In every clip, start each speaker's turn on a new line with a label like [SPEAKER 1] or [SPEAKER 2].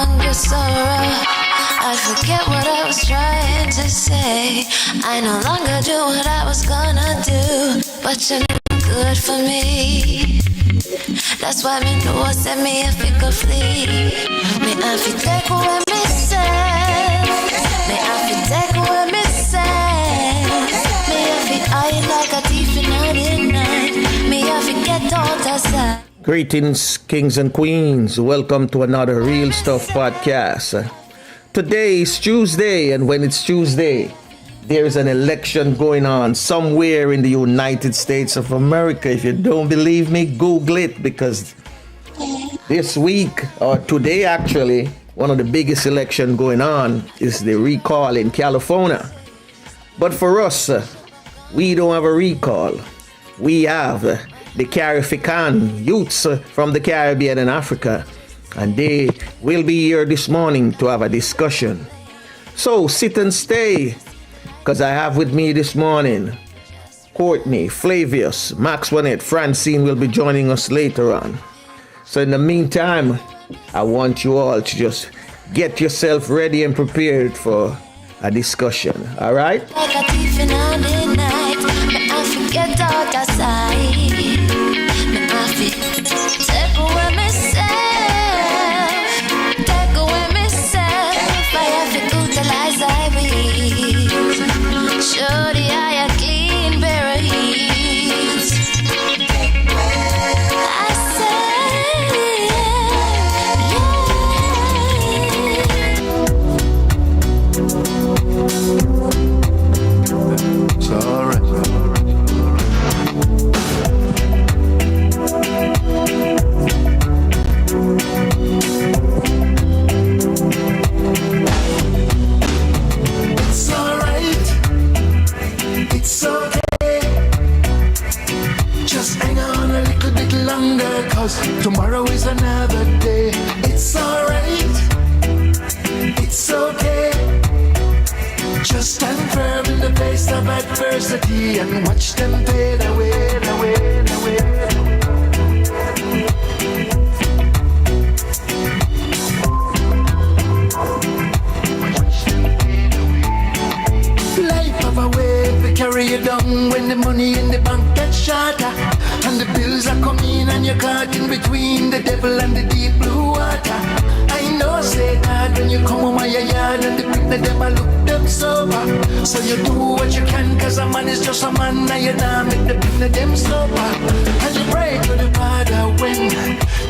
[SPEAKER 1] longer sorrow. I forget what I was trying to say. I no longer do what I was gonna do, but you're not good for me. That's why me know send me if it could flee. Me have to take away me say. Me have to take away me say. Me have to hide like a thief in the night. Me have to get out outside.
[SPEAKER 2] Greetings, kings and queens. Welcome to another Real Stuff podcast. Today is Tuesday, and when it's Tuesday, there's an election going on somewhere in the United States of America. If you don't believe me, Google it, because this week, or today actually, one of the biggest elections going on is the recall in California. But for us, we don't have a recall. We have the CARI FRICAN youths from the Caribbean and Africa, and they will be here this morning to have a discussion. So sit and stay, because I have with me this morning Courtney, Flavius, Max Juanette, Francine will be joining us later on. So in the meantime, I want you all to just get yourself ready and prepared for a discussion. All right?
[SPEAKER 1] Like a thief in the night, me I forget out outside. Me I take away myself, take away myself. I have to utilize I breathe. Show the eye a clean pair of heels. I say,
[SPEAKER 3] yeah. It's alright. It's okay. Just hang on a little bit longer, 'cause tomorrow is another day. It's alright. It's okay. Just stand firm in the face of adversity and watch them fade away, away, away. Life of a wave will carry you down when the money in the bank gets shorter and the bills are coming and you're caught in between the devil and the deep blue water. I know say that when you come home my yard and the picnic them I look them sober. So you do what you can, 'cause a man is just a man and you now make the picnic them sober. And you pray to the Father when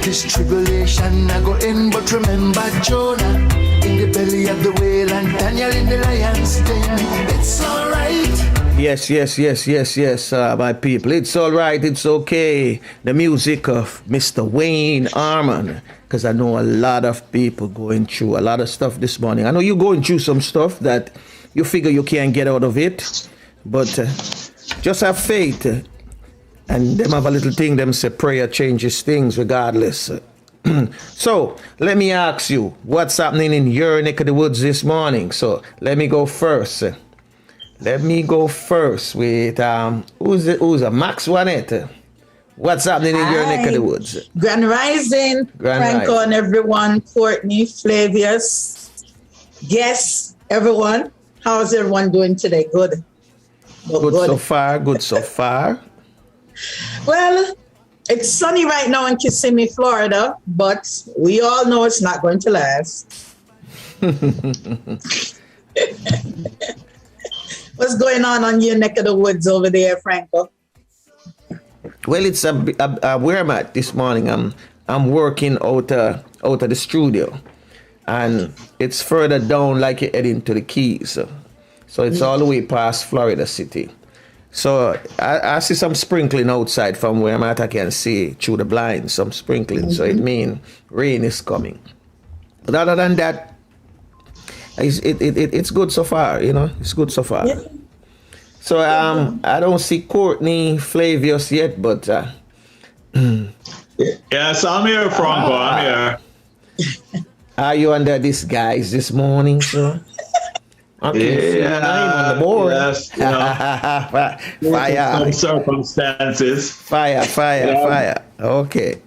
[SPEAKER 3] this tribulation I go in, but remember Jonah in the belly of the whale and Daniel in the lion's den. It's alright.
[SPEAKER 2] Yes, my people. It's all right. It's okay. The music of Mr. Wayne Arman, because I know a lot of people going through a lot of stuff this morning. I know you're going through some stuff that you figure you can't get out of it, but just have faith. And them have a little thing, them say prayer changes things regardless. So let me ask you, what's happening in your neck of the woods this morning? So let me go first. Let me go first with who's a Max Juanette. What's happening in your neck of the woods?
[SPEAKER 4] Grand Rising, Franco and everyone, Courtney, Flavius, guests, everyone. How's everyone doing today? Good.
[SPEAKER 2] Good so far.
[SPEAKER 4] Well, it's sunny right now in Kissimmee, Florida, but we all know it's not going to last. What's going on your neck of the woods over there, Franco?
[SPEAKER 2] Well, it's where I'm at this morning. I'm working out of the studio, and it's further down, like you're heading to the Keys. So it's all the way past Florida City. So I see some sprinkling outside from where I'm at. I can see through the blinds some sprinkling. Mm-hmm. So it means rain is coming. But other than that, it's good so far, you know. It's good so far. Yeah. So I don't see Courtney Flavius yet, but
[SPEAKER 5] yes, I'm here, Franco. I'm here.
[SPEAKER 2] Are you under disguise this morning, sir?
[SPEAKER 5] Yeah,
[SPEAKER 2] on the board.
[SPEAKER 5] Yes, you know,
[SPEAKER 2] Fire.
[SPEAKER 5] some circumstances.
[SPEAKER 2] Fire. Okay.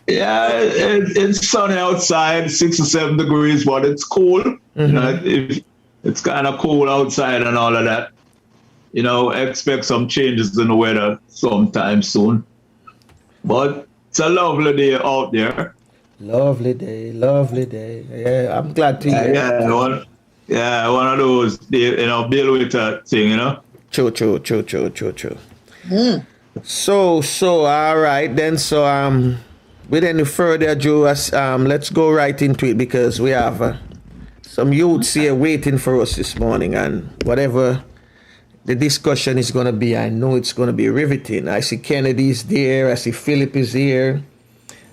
[SPEAKER 5] Yeah, it's sunny outside, 6 or 7 degrees, but it's cool. You know, it's kind of cool outside and all of that. You know, expect some changes in the weather sometime soon. But it's a lovely day out there.
[SPEAKER 2] Lovely day, lovely day. Yeah, I'm glad to hear.
[SPEAKER 5] One of those, deal with that thing,
[SPEAKER 2] True. So, all right then. So, with any further ado, let's go right into it because we have some youths here waiting for us this morning, and whatever the discussion is going to be, I know it's going to be riveting. I see Kennedy's there. I see Philip is here.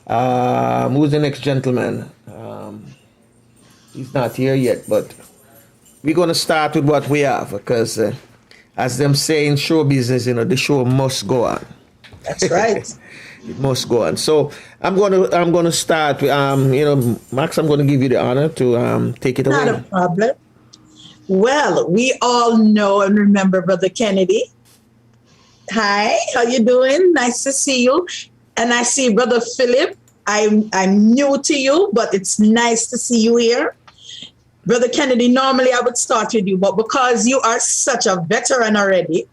[SPEAKER 2] Who's the next gentleman? He's not here yet, but we're going to start with what we have because, as them say in show business, the show must go on.
[SPEAKER 4] That's right.
[SPEAKER 2] It must go on. So I'm gonna start. Max, I'm gonna give you the honor to take it away.
[SPEAKER 4] Not a problem. Well, we all know and remember Brother Kennedy. Hi, how you doing? Nice to see you. And I see Brother Philip. I'm new to you, but it's nice to see you here. Brother Kennedy, normally I would start with you, but because you are such a veteran already,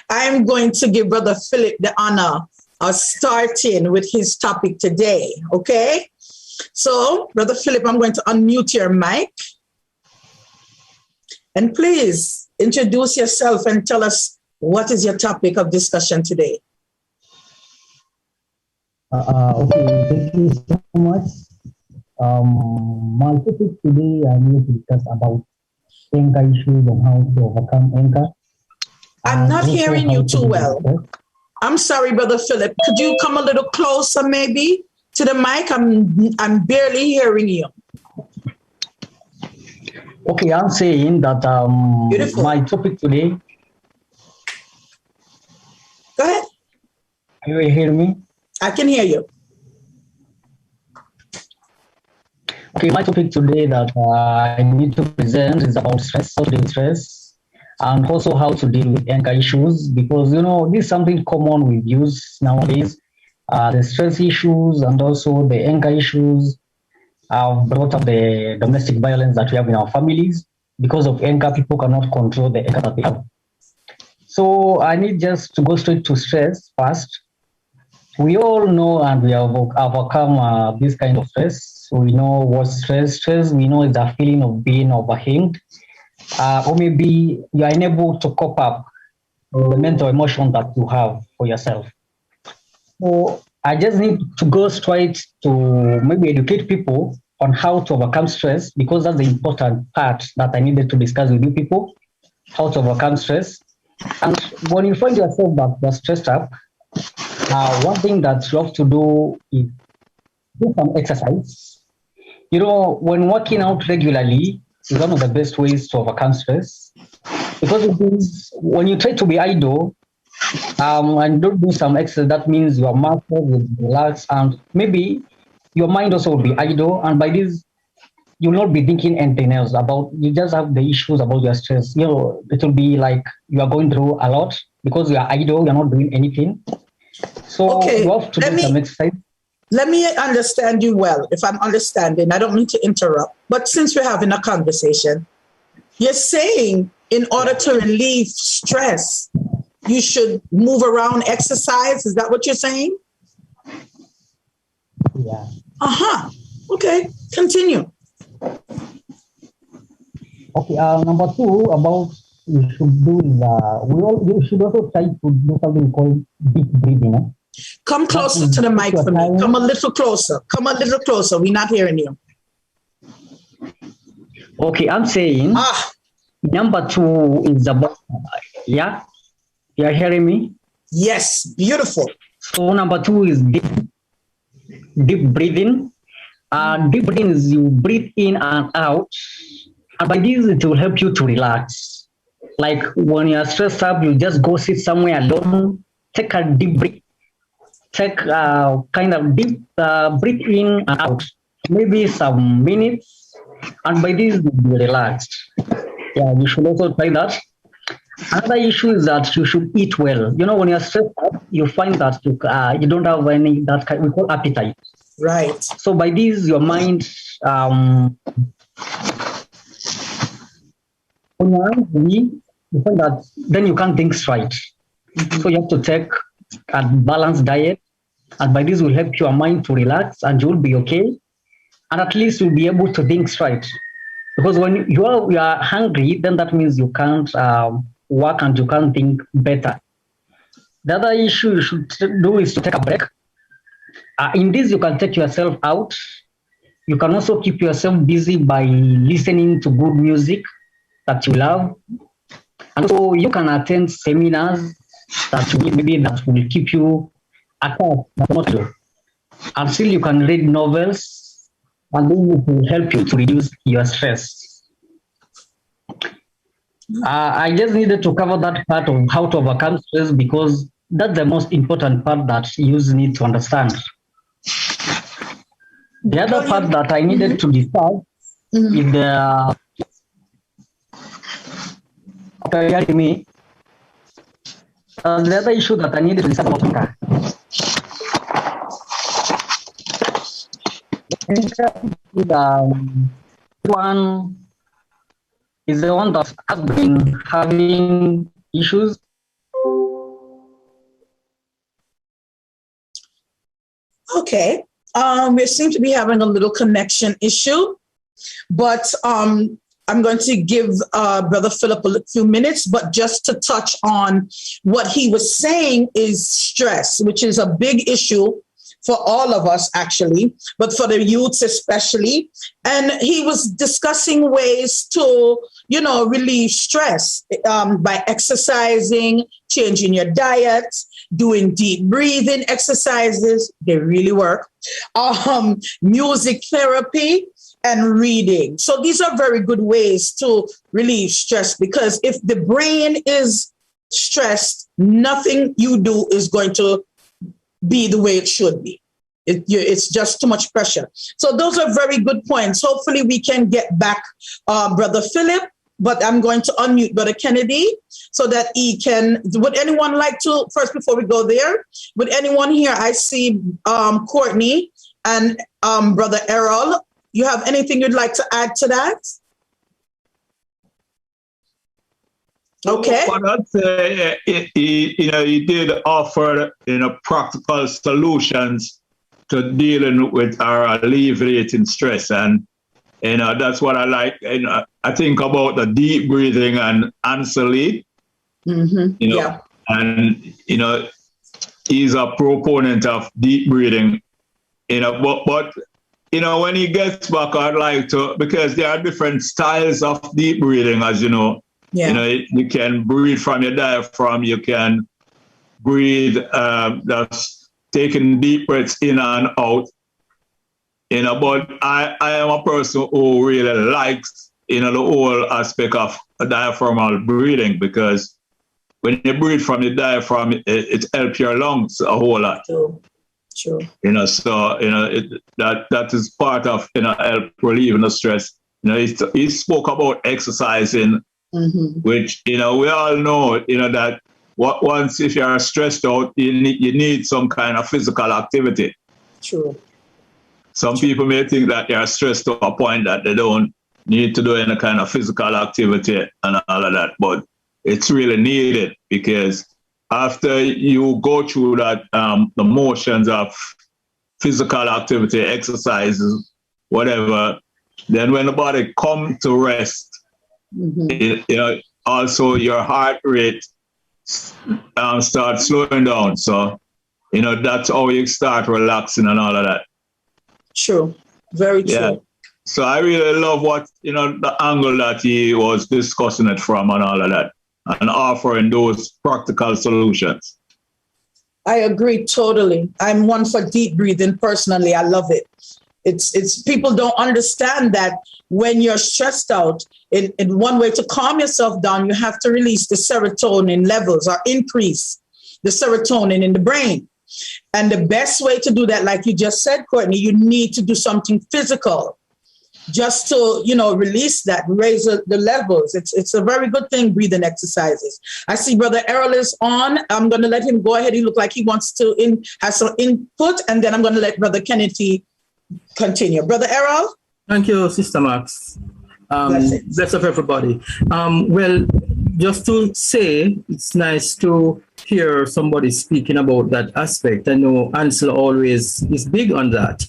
[SPEAKER 4] I'm going to give Brother Philip the honor of starting with his topic today, okay? So, Brother Philip, I'm going to unmute your mic. And please introduce yourself and tell us what is your topic of discussion today.
[SPEAKER 6] Okay, thank you so much. My topic today, I'm going to discuss about anchor issues and how to overcome anchor.
[SPEAKER 4] I'm not hearing you too well. I'm sorry, Brother Philip. Could you come a little closer, maybe, to the mic? I'm barely hearing you.
[SPEAKER 6] Okay, I'm saying that my topic today.
[SPEAKER 4] Go ahead.
[SPEAKER 6] Can you hear me?
[SPEAKER 4] I can hear you.
[SPEAKER 6] Okay, my topic today that I need to present is about stress, how to deal with stress, and also how to deal with anchor issues, because, this is something common we use nowadays. The stress issues and also the anchor issues have brought up the domestic violence that we have in our families. Because of anchor, people cannot control the anchor that they have. So I need just to go straight to stress first. We all know and we have overcome this kind of stress. We know what stress we know is the feeling of being overwhelmed. Or maybe you are unable to cope up with the mental emotion that you have for yourself. So I just need to go straight to maybe educate people on how to overcome stress, because that's the important part that I needed to discuss with you people, how to overcome stress. And when you find yourself that you're stressed up, one thing that you have to do is do some exercise. When working out regularly is one of the best ways to overcome stress, because it is when you try to be idle and don't do some exercise, that means your muscles will relax and maybe your mind also will be idle, and by this you'll not be thinking anything else about. You just have the issues about your stress. It will be like you are going through a lot because you are idle, you're not doing anything. So
[SPEAKER 4] okay,
[SPEAKER 6] you have to do some exercise.
[SPEAKER 4] Let me understand you well. If I'm understanding, I don't mean to interrupt, but since we're having a conversation, you're saying in order to relieve stress, you should move around, exercise. Is that what you're saying?
[SPEAKER 6] Yeah.
[SPEAKER 4] Okay, continue.
[SPEAKER 6] Okay, number two, about you should do is you should also try to do something called deep breathing.
[SPEAKER 4] Come closer to the mic for me. Come a little closer. We're not hearing you.
[SPEAKER 6] Okay, I'm saying number two is about, yeah? You're hearing me?
[SPEAKER 4] Yes, beautiful.
[SPEAKER 6] So number two is deep breathing. Deep breathing is you breathe in and out. And by this, it will help you to relax. Like when you're stressed up, you just go sit somewhere alone, take a deep breath. Take kind of deep breathe in and out, maybe some minutes, and by this you'll be relaxed. Yeah, you should also try that. Another issue is that you should eat well. You know, when you're stressed out, you find that you don't have any that we call appetite.
[SPEAKER 4] Right.
[SPEAKER 6] So by this, your mind, when you're angry, you find that then you can't think straight. So you have to take a balanced diet, and by this will help your mind to relax, and you'll be okay, and at least you'll be able to think straight. Because when you are hungry, then that means you can't work and you can't think better. The other issue you should do is to take a break. In this, you can take yourself out. You can also keep yourself busy by listening to good music that you love. And so you can attend seminars that will keep you active. And still you can read novels, and then it will help you to reduce your stress. I just needed to cover that part of how to overcome stress because that's the most important part that you need to understand. The other part that I needed to discuss is the the other issue that I needed to discuss about hunger. One is the one that has been having issues.
[SPEAKER 4] Okay. We seem to be having a little connection issue, but I'm going to give Brother Philip a few minutes, but just to touch on what he was saying is stress, which is a big issue for all of us, actually, but for the youths especially. And he was discussing ways to, relieve stress by exercising, changing your diet, doing deep breathing exercises. They really work. Music therapy and reading. So these are very good ways to relieve stress, because if the brain is stressed, nothing you do is going to be the way it should be. It's just too much pressure. So those are very good points. Hopefully we can get back Brother Philip, but I'm going to unmute Brother Kennedy so that he can. Would anyone like to, first before we go there, would anyone here, I see Courtney and Brother Errol, you have anything you'd like to add to that? Okay.
[SPEAKER 5] But I'd say, he did offer, practical solutions to dealing with or alleviating stress. And, that's what I like. I think about the deep breathing and Ansel Lee,
[SPEAKER 4] Yeah.
[SPEAKER 5] And, he's a proponent of deep breathing, but when he gets back, I'd like to, because there are different styles of deep breathing, as you know.
[SPEAKER 4] Yeah.
[SPEAKER 5] You can breathe from your diaphragm. You can breathe, that's taking deep breaths in and out. But I am a person who really likes, the whole aspect of diaphragmal breathing, because when you breathe from the diaphragm, it helps your lungs a whole lot.
[SPEAKER 4] Sure.
[SPEAKER 5] So that is part of help relieving the stress. He spoke about exercising, which we all know that once if you're stressed out, you need some kind of physical activity.
[SPEAKER 4] True.
[SPEAKER 5] Some people may think that they are stressed to a point that they don't need to do any kind of physical activity and all of that, but it's really needed, because after you go through that, the motions of physical activity, exercises, whatever, then when the body comes to rest, also your heart rate starts slowing down. So, that's how you start relaxing and all of that.
[SPEAKER 4] True. Very true.
[SPEAKER 5] Yeah. So I really love what, the angle that he was discussing it from and all of that, and offering those practical solutions.
[SPEAKER 4] I agree totally. I'm one for deep breathing personally. I love it. It's people don't understand that when you're stressed out, in one way to calm yourself down, you have to release the serotonin levels or increase the serotonin in the brain. And the best way to do that, like you just said, Courtney, you need to do something physical. just to, release that, raise the levels. It's a very good thing, breathing exercises. I see Brother Errol is on. I'm going to let him go ahead. He looks like he wants to have some input, and then I'm going to let Brother Kennedy continue. Brother Errol?
[SPEAKER 7] Thank you, Sister Max. Bless up everybody. Well, just to say, it's nice to hear somebody speaking about that aspect. I know Ansel always is big on that.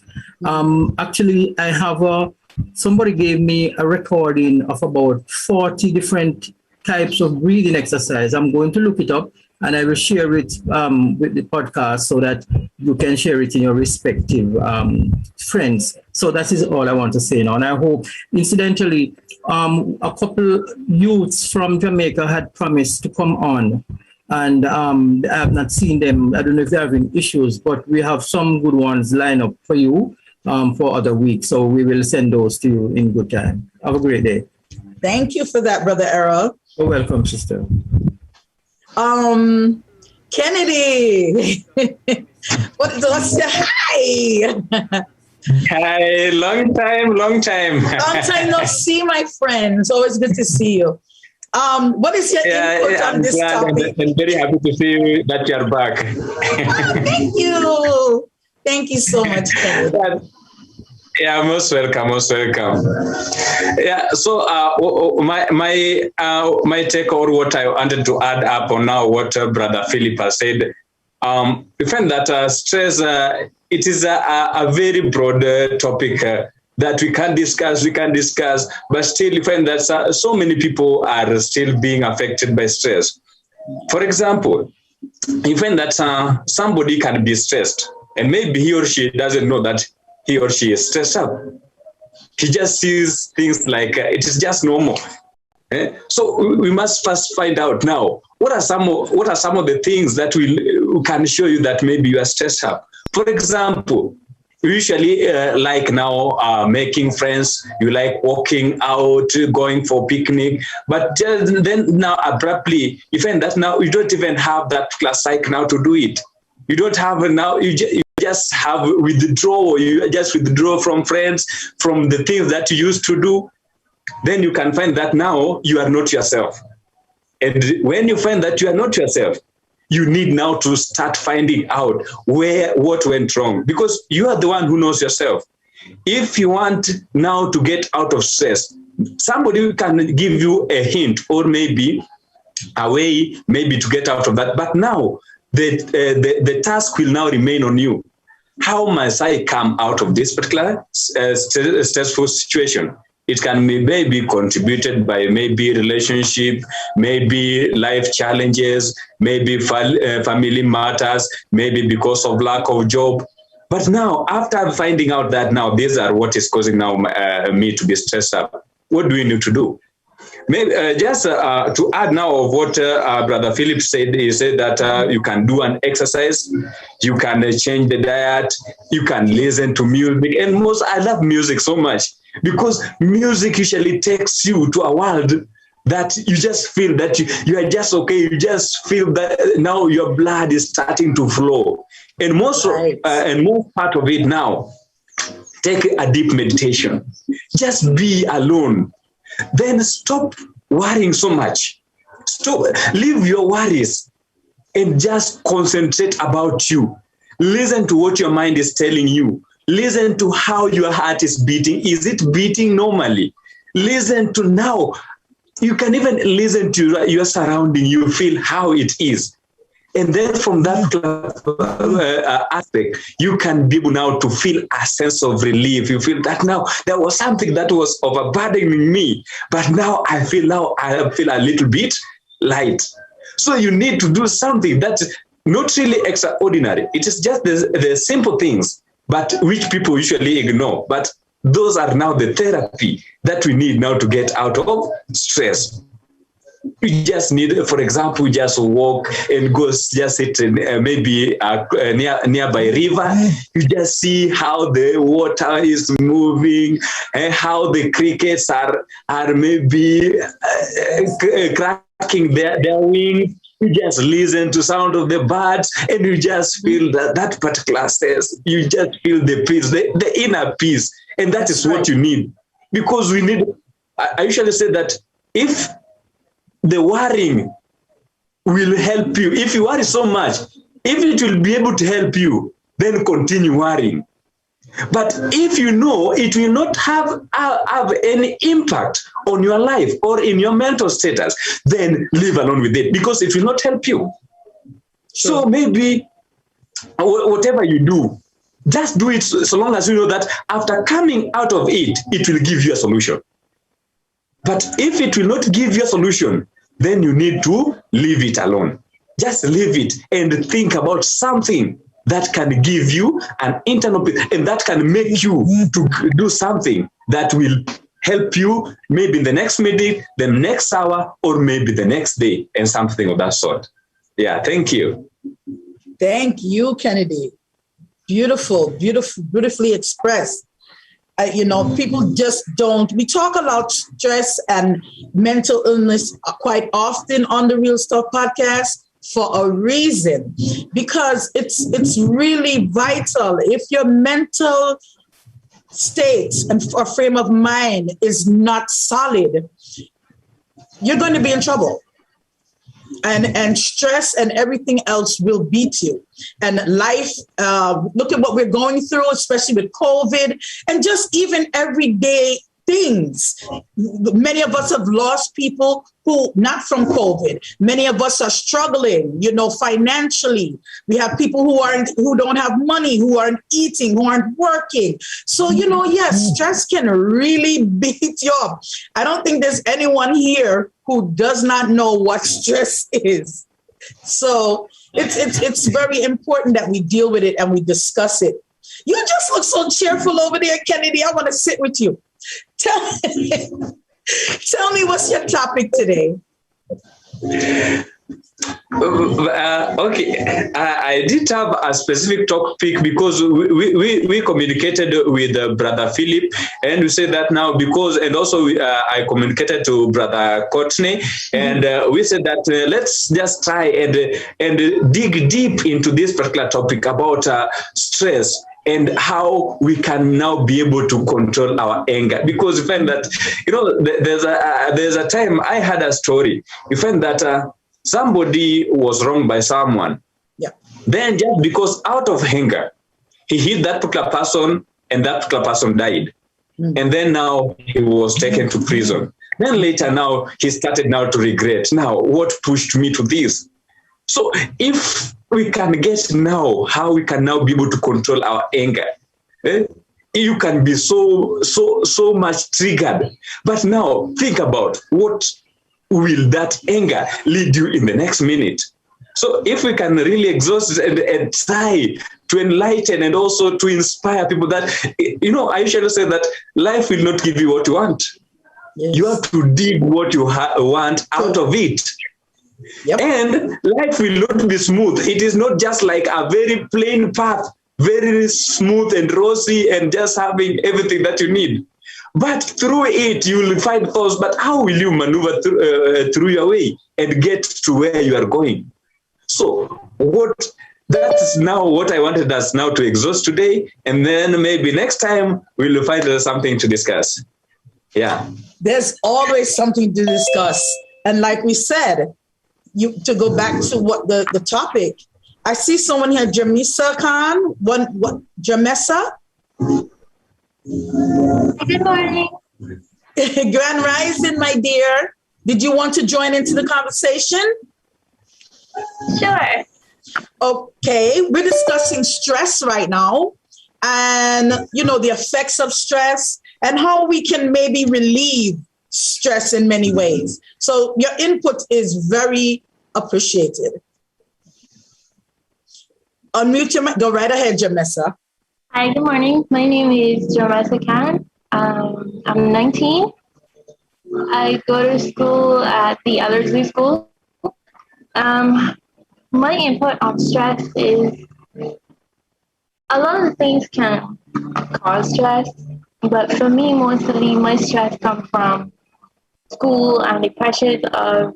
[SPEAKER 7] Actually, I have somebody gave me a recording of about 40 different types of breathing exercise. I'm going to look it up and I will share it with the podcast so that you can share it in your respective friends. So that is all I want to say now. And I hope, incidentally, a couple youths from Jamaica had promised to come on. And I have not seen them. I don't know if they're having issues, but we have some good ones lined up for you for other weeks. So we will send those to you in good time. Have a great day.
[SPEAKER 4] Thank you for that, Brother Errol.
[SPEAKER 7] You're welcome, sister.
[SPEAKER 4] Kennedy, what's your hi?
[SPEAKER 8] Hi, long time.
[SPEAKER 4] Long time no see, my friend. It's always good to see you. What is your input on this topic?
[SPEAKER 8] I'm very happy to see you that you're back.
[SPEAKER 4] Thank you. Thank you so much, Kennedy.
[SPEAKER 8] Yeah, most welcome. Yeah, so my take or what I wanted to add up on now what Brother Philip has said. We find that stress, it is a very broad topic that we can discuss, but still you find that so many people are still being affected by stress. For example, you find that somebody can be stressed and maybe he or she doesn't know that he or she is stressed up. He just sees things like it is just normal. So we must first find out now what are some of the things that we can show you that maybe you are stressed up. For example, usually like now making friends, you like walking out, going for picnic, but then now abruptly you find that now you don't even have that class psych now to do it. You don't have now. You just have withdraw. You just withdraw from friends, from the things that you used to do. Then you can find that now you are not yourself. And when you find that you are not yourself, you need now to start finding out what went wrong, because you are the one who knows yourself. If you want now to get out of stress, somebody can give you a hint or maybe a way maybe to get out of that. But now the task will now remain on you. How must I come out of this particular stressful situation? It can be maybe contributed by maybe relationship, maybe life challenges, maybe family matters, maybe because of lack of job. But now, after finding out that now these are what is causing now me to be stressed up, what do we need to do? Maybe just to add now of what Brother Philip said, he said that you can do an exercise, you can change the diet, you can listen to music. And I love music so much because music usually takes you to a world that you just feel that you are just okay. You just feel that now your blood is starting to flow. And most part of it now, take a deep meditation. Just be alone. Then stop worrying so much. Leave your worries and just concentrate about you. Listen to what your mind is telling you. Listen to how your heart is beating. Is it beating normally? Listen to now. You can even listen to your surrounding. You feel how it is. And then from that aspect, you can be able now to feel a sense of relief. You feel that now there was something that was overburdening me, but now I feel a little bit light. So you need to do something that's not really extraordinary. It is just the simple things, but which people usually ignore. But those are now the therapy that we need now to get out of stress. You just need, for example, just walk and go just sit in maybe nearby river. You just see how the water is moving and how the crickets are maybe cracking their wings. You just listen to sound of the birds and you just feel that particular sense. You just feel the peace, the inner peace. And that is what you need. because we need, I usually say that if the worrying will help you, if you worry so much, if it will be able to help you, then continue worrying. But if you know it will not have any impact on your life or in your mental status, then leave alone with it, because it will not help you. So maybe whatever you do, just do it so long as you know that after coming out of it, it will give you a solution. But if it will not give you a solution, then you need to leave it alone. Just leave it and think about something that can give you an internal peace and that can make you to do something that will help you maybe in the next minute, the next hour, or maybe the next day, and something of that sort. Yeah, thank you.
[SPEAKER 4] Thank you, Kennedy. Beautiful, beautifully expressed. People just don't. We talk about stress and mental illness quite often on the Real Stuff podcast for a reason, because it's really vital. If your mental state and or frame of mind is not solid, you're going to be in trouble. And stress and everything else will beat you. And life, look at what we're going through, especially with COVID, and just even everyday things. Many of us have lost people who, not from COVID. Many of us are struggling, financially. We have people who don't have money, who aren't eating, who aren't working. So, yes, stress can really beat you up. I don't think there's anyone here who does not know what stress is. So it's very important that we deal with it and we discuss it. You just look so cheerful over there, Kennedy. I want to sit with you. Tell me what's your topic today?
[SPEAKER 8] Okay, I did have a specific topic because we communicated with Brother Philip, and we said that now because, and also I communicated to Brother Courtney, and we said that let's just try and dig deep into this particular topic about stress and how we can now be able to control our anger. Because you find that, there's a time I had a story. You find that somebody was wronged by someone.
[SPEAKER 4] Yeah.
[SPEAKER 8] Then just because out of anger, he hit that particular person and that particular person died. And then now he was taken to prison. Then later now he started now to regret. Now what pushed me to this? So if we can get now how we can now be able to control our anger, you can be so much triggered. But now think about what will that anger lead you in the next minute. So if we can really exhaust it and try to enlighten and also to inspire people that, I usually say that life will not give you what you want.
[SPEAKER 4] Yes.
[SPEAKER 8] You have to dig what you want out of it.
[SPEAKER 4] Yep.
[SPEAKER 8] And life will not be smooth. It is not just like a very plain path, very smooth and rosy and just having everything that you need. But through it, you will find thoughts, but how will you maneuver through your way and get to where you are going? So that's now what I wanted us now to exhaust today. And then maybe next time we'll find something to discuss. Yeah.
[SPEAKER 4] There's always something to discuss. And like we said, to go back to what the topic, I see someone here, Jamisa Khan. Jamesa?
[SPEAKER 9] Good morning.
[SPEAKER 4] Grand Rising, my dear. Did you want to join into the conversation?
[SPEAKER 9] Sure.
[SPEAKER 4] Okay, we're discussing stress right now and, the effects of stress and how we can maybe relieve stress in many ways. So your input is very appreciated. Unmute your mic. Go right ahead, Jamesa.
[SPEAKER 9] Hi, good morning. My name is Jamesa Khan. I'm 19. I go to school at the Ellerslie School. My input on stress is a lot of things can cause stress, but for me, mostly my stress comes from school and the pressures of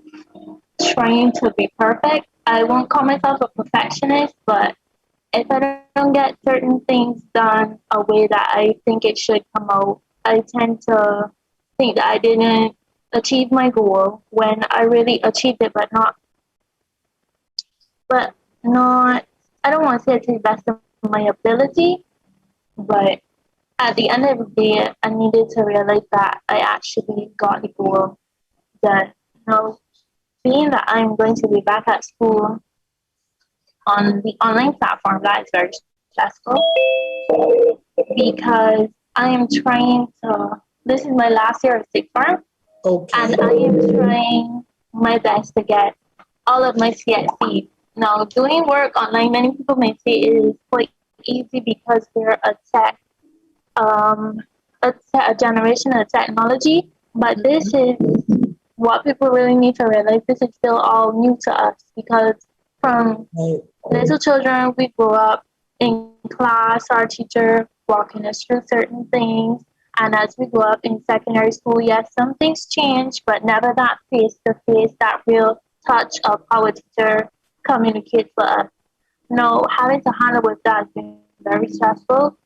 [SPEAKER 9] trying to be perfect. I won't call myself a perfectionist, but if I don't get certain things done a way that I think it should come out, I tend to think that I didn't achieve my goal when I really achieved it, but not, I don't want to say to the best of my ability, but at the end of the day, I needed to realize that I actually got the goal. That, being that I'm going to be back at school on the online platform, that is very stressful because I am trying to, this is my last year of sixth form, and I am trying my best to get all of my CSC. Now, doing work online, many people may say it is quite easy because we're a generation of technology, but this is what people really need to realize. This is still all new to us because from little children, we grow up in class, our teacher walking us through certain things. And as we grow up in secondary school, yes, some things change, but never that face-to-face, that real touch of how a teacher communicates with us. Having to handle with that has been very stressful.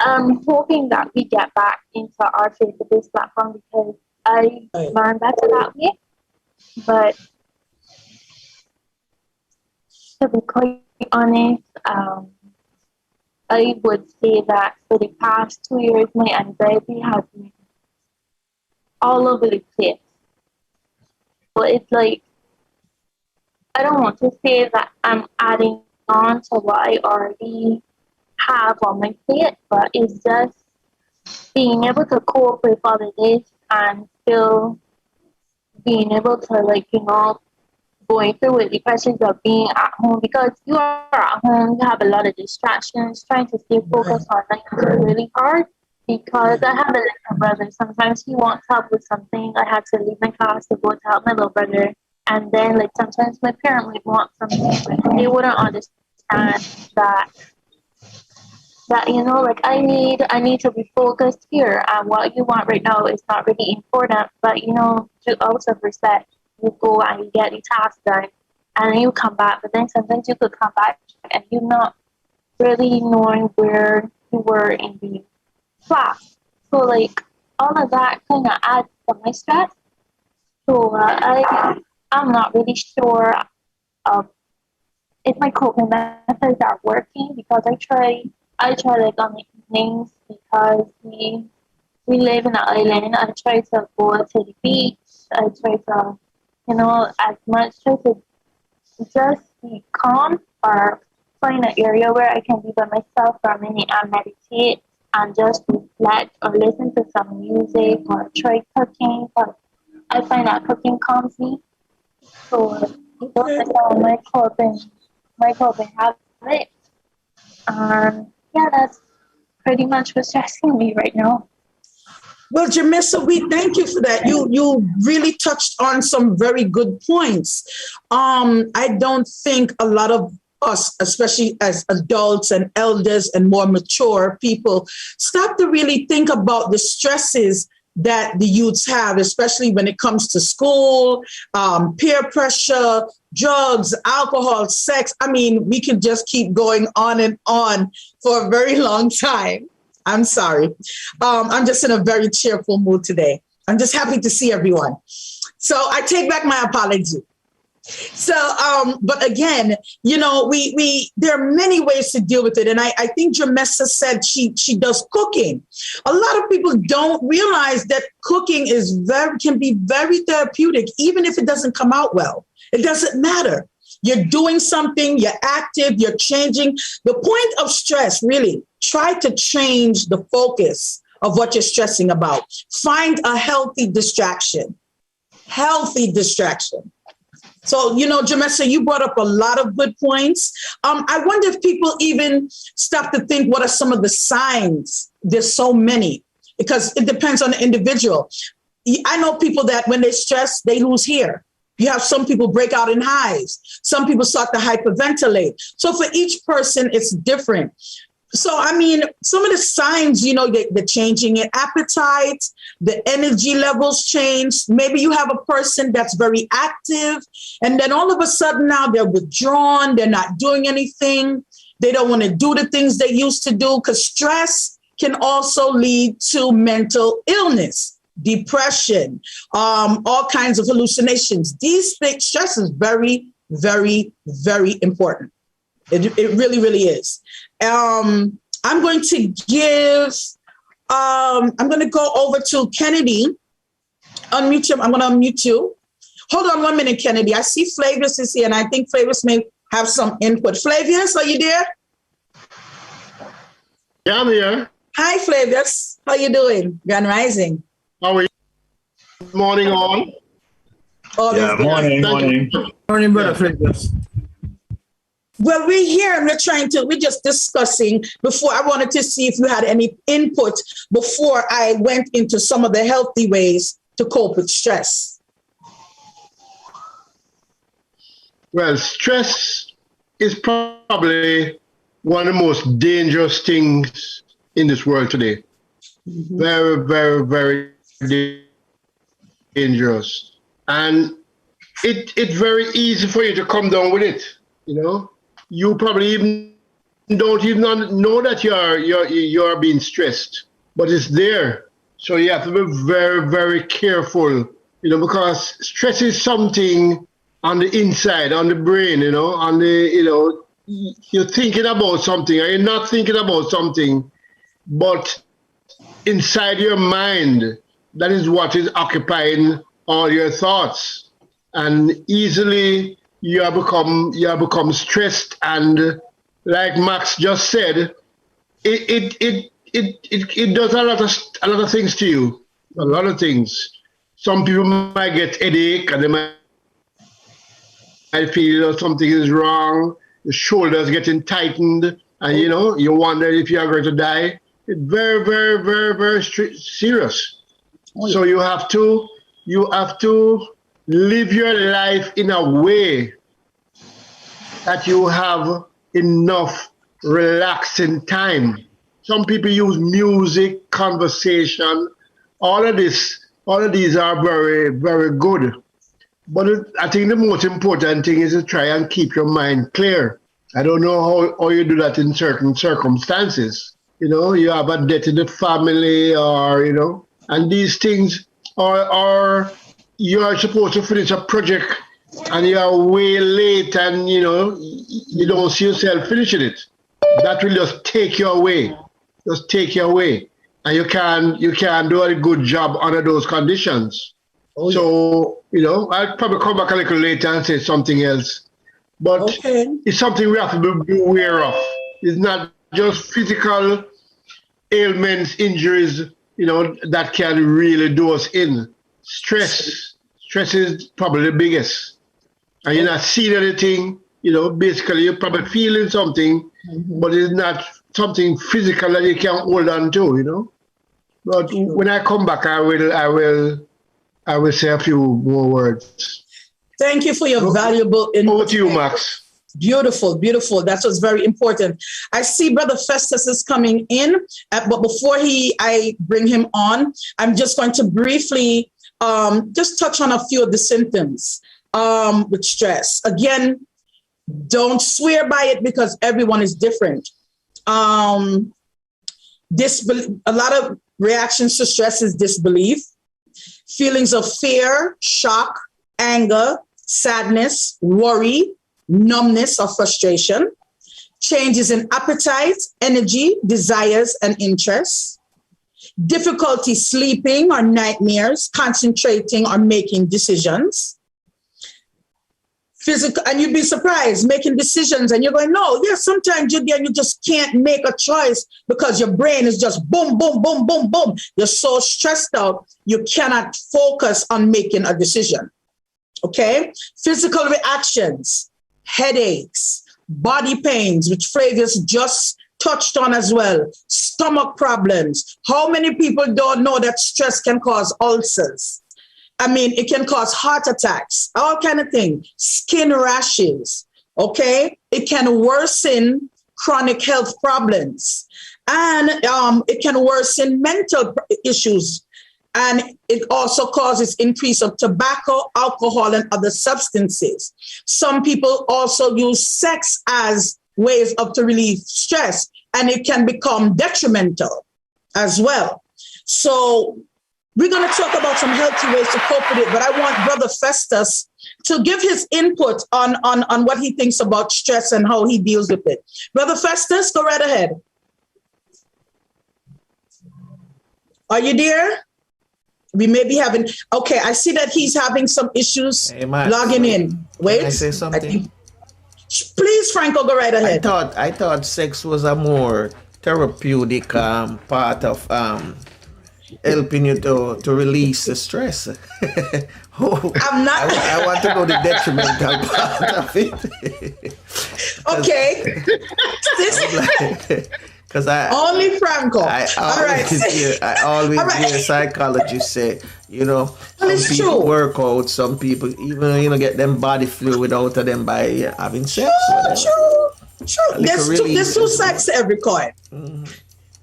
[SPEAKER 9] I'm hoping that we get back into our face-to-face platform because I learn better that way. But to be quite honest, I would say that for the past 2 years, my anxiety has been all over the place. But it's like, I don't want to say that I'm adding on to what I already have on my plate, but it's just being able to cope with all of this and still being able to, going through with the pressures of being at home, because you are at home, you have a lot of distractions. Trying to stay focused on things is really hard because I have a little brother. Sometimes he wants help with something. I had to leave my class to go to help my little brother. And then, sometimes my parent would want something, but they wouldn't understand that I need to be focused here, and what you want right now is not really important. But to also respect, you go and you get the task done, and then you come back. But then sometimes you could come back and you're not really knowing where you were in the class. So all of that kind of adds to my stress. So I'm not really sure if my coping methods are working, because I try on the evenings, because we live in an island. I try to go to the beach. I try to, as much try to just be calm or find an area where I can be by myself for a minute and meditate and just reflect or listen to some music or try cooking. But I find that cooking calms me. So those are my coping habits. Yeah, that's pretty much what's stressing me right now.
[SPEAKER 4] Well, Jamessa, we thank you for that. You really touched on some very good points. I don't think a lot of us, especially as adults and elders and more mature people, stop to really think about the stresses that the youths have, especially when it comes to school, peer pressure, drugs, alcohol, sex. I mean, we can just keep going on and on for a very long time. I'm sorry. I'm just in a very cheerful mood today. I'm just happy to see everyone. So I take back my apology. So, but again, there are many ways to deal with it. And I think Jamessa said she does cooking. A lot of people don't realize that cooking can be very therapeutic, even if it doesn't come out well. It doesn't matter. You're doing something, you're active, you're changing. The point of stress, really, try to change the focus of what you're stressing about. Find a healthy distraction. So, Jamessa, you brought up a lot of good points. I wonder if people even stop to think, what are some of the signs? There's so many, because it depends on the individual. I know people that when they stress, they lose hair. You have some people break out in hives. Some people start to hyperventilate. So for each person, it's different. So, I mean, some of the signs, the changing in appetite, the energy levels change. Maybe you have a person that's very active, and then all of a sudden now they're withdrawn. They're not doing anything. They don't want to do the things they used to do, because stress can also lead to mental illness, depression, all kinds of hallucinations. These things, stress is very, very, very important. It really, really is. I'm going to give, I'm going to go over to Kennedy. Unmute you. I'm going to unmute you. Hold on 1 minute, Kennedy. I see Flavius is here, and I think Flavius may have some input. Flavius, are you there?
[SPEAKER 10] Yeah, I'm here.
[SPEAKER 4] Hi, Flavius. How you doing? Grand Rising.
[SPEAKER 10] How are you? Good morning, all.
[SPEAKER 5] Morning.
[SPEAKER 7] Morning, brother Flavius.
[SPEAKER 4] Well, we're here and we're just discussing before. I wanted to see if you had any input before I went into some of the healthy ways to cope with stress.
[SPEAKER 10] Well, stress is probably one of the most dangerous things in this world today. Mm-hmm. Very, very, very dangerous. And it's very easy for you to come down with it, you know. You probably don't even know that you're being stressed, but it's there. So you have to be very, very careful, you know, because stress is something on the inside, on the brain, you know, on the, you know, you're thinking about something or you're not thinking about something, but inside your mind, that is what is occupying all your thoughts. And easily you have become stressed, and like Max just said, it does a lot of things to you, a lot of things. Some people might get headache, and they might feel something is wrong. The shoulders getting tightened, and you know you wonder if you are going to die. It's very, very, very, very serious. Oh, yeah. So you have to live your life in a way that you have enough relaxing time. Some people use music, conversation, all of these are very, very good. But I think the most important thing is to try and keep your mind clear. I don't know how you do that in certain circumstances. You know, you have a death in the family, or, you know, and these things are you are supposed to finish a project and you are way late, and, you know, you don't see yourself finishing it. That will just take you away. Just take you away. And you can't do a good job under those conditions. Oh, yeah. So, you know, I'll probably come back a little later and say something else. But okay, it's something we have to be aware of. It's not just physical ailments, injuries, you know, that can really do us in. Stress is probably the biggest. And you're not seeing anything, you know, basically you're probably feeling something, but it's not something physical that you can hold on to, you know. But when I come back, I will say a few more words.
[SPEAKER 4] Thank you for your valuable input.
[SPEAKER 10] Over to you, Max.
[SPEAKER 4] Beautiful, beautiful. That was very important. I see Brother Festus is coming in, but before I bring him on, I'm just going to briefly just touch on a few of the symptoms with stress. Again, don't swear by it because everyone is different. A lot of reactions to stress is disbelief, feelings of fear, shock, anger, sadness, worry, numbness or frustration, changes in appetite, energy, desires, and interests, difficulty sleeping or nightmares, concentrating or making decisions, physical, and you'd be surprised, making decisions and you're going, no, yeah, sometimes you just can't make a choice because your brain is just boom, boom, boom, boom, boom. You're so stressed out, you cannot focus on making a decision. Okay? Physical reactions, headaches, body pains, which Flavius just touched on as well, stomach problems. How many people don't know that stress can cause ulcers? I mean, it can cause heart attacks, all kind of things, skin rashes, okay? It can worsen chronic health problems, and it can worsen mental issues. And it also causes increase of tobacco, alcohol, and other substances. Some people also use sex as ways to relieve stress, and it can become detrimental. as well. So we're going to talk about some healthy ways to cope with it, but I want Brother Festus to give his input on what he thinks about stress and how he deals with it. Brother Festus, go right ahead. Are you there? We may be having, okay, I see that he's having some issues logging in. Wait.
[SPEAKER 2] Can I say something?
[SPEAKER 4] Please, Franco, go right ahead.
[SPEAKER 2] I thought sex was a more therapeutic part of helping you to release the stress.
[SPEAKER 4] I'm not.
[SPEAKER 2] I want to know the detrimental part of it.
[SPEAKER 4] Okay.
[SPEAKER 2] Because
[SPEAKER 4] only Franco.
[SPEAKER 2] I always hear psychologists say, some people work out, some people even get them body fluid out of them by having sex.
[SPEAKER 4] True. There's two sides to every coin. Mm-hmm.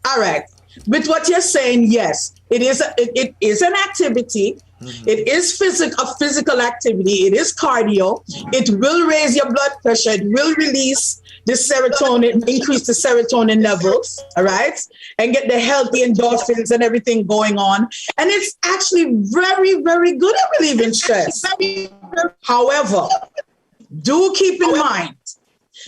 [SPEAKER 4] All right. With what you're saying, yes, it is an activity. Mm-hmm. It is a physical activity. It is cardio. It will raise your blood pressure. It will release the serotonin, increase the serotonin levels, all right? And get the healthy endorphins and everything going on. And it's actually very, very good at relieving stress. However, do keep in mind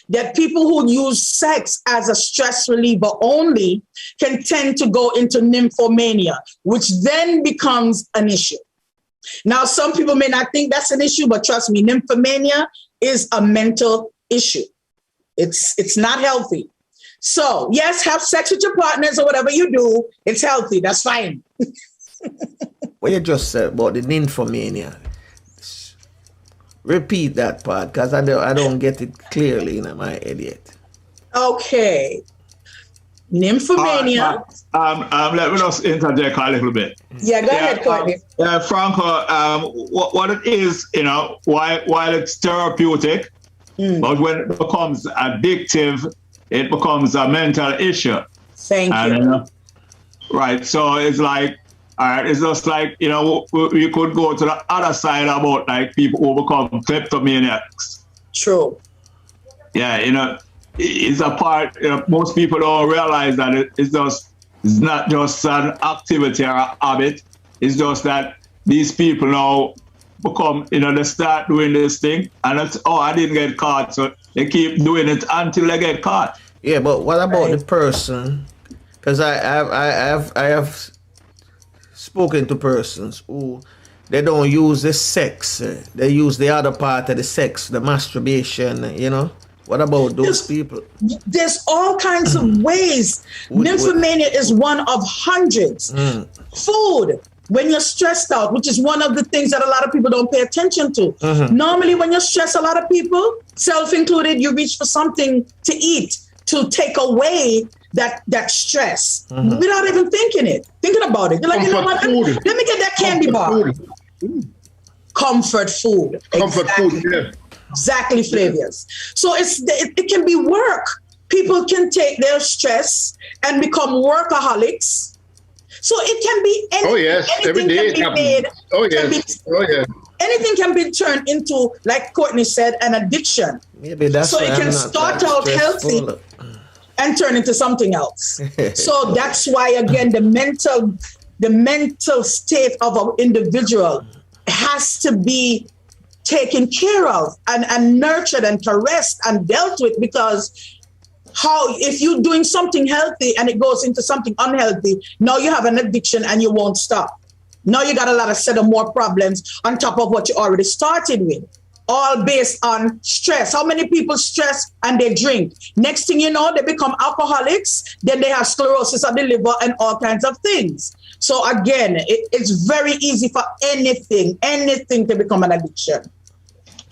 [SPEAKER 4] that people who use sex as a stress reliever only can tend to go into nymphomania, which then becomes an issue. Now, some people may not think that's an issue, but trust me, nymphomania is a mental issue. It's not healthy. So, yes, have sex with your partners or whatever you do. It's healthy. That's fine.
[SPEAKER 2] What you just said about the nymphomania, repeat that part because I don't get it clearly in my head yet. Okay.
[SPEAKER 4] Nymphomania.
[SPEAKER 5] Let me just interject a little bit.
[SPEAKER 4] Yeah, go ahead, Courtney.
[SPEAKER 5] Franco, what it is, while it's therapeutic, but when it becomes addictive, it becomes a mental issue.
[SPEAKER 4] Thank you.
[SPEAKER 5] Right. So it's like, it's just like, we could go to the other side about like people who become kleptomaniacs.
[SPEAKER 4] True.
[SPEAKER 5] Yeah, it's a part, most people don't realize that it's not just an activity or a habit. It's just that these people now become, they start doing this thing and it's, I didn't get caught. So they keep doing it until they get caught.
[SPEAKER 2] Yeah, but what about the person? Because I have spoken to persons who they don't use the sex. They use the other part of the sex, the masturbation, What about those people?
[SPEAKER 4] There's all kinds of ways. Nymphomania is one of hundreds. Food, when you're stressed out, which is one of the things that a lot of people don't pay attention to. Mm-hmm. Normally, when you're stressed, a lot of people, self included, you reach for something to eat to take away that stress without even thinking about it. You're like, what? Let me get that candy bar. Comfort food.
[SPEAKER 10] Comfort food, yeah.
[SPEAKER 4] Exactly, Flavius. So it can be work. People can take their stress and become workaholics. So it can be anything.
[SPEAKER 10] Oh yes, every day it happens.
[SPEAKER 4] Anything can be turned into, like Courtney said, an addiction.
[SPEAKER 2] Maybe that's
[SPEAKER 4] so it can start out healthy and turn into something else. So that's why, again, the mental state of an individual has to be taken care of and nurtured and caressed and dealt with, because if you're doing something healthy and it goes into something unhealthy, now you have an addiction and you won't stop. Now you got a lot of set of more problems on top of what you already started with, all based on stress. How many people stress and they drink? Next thing you know, they become alcoholics, then they have sclerosis of the liver and all kinds of things. So again, it's very easy for anything to become an addiction.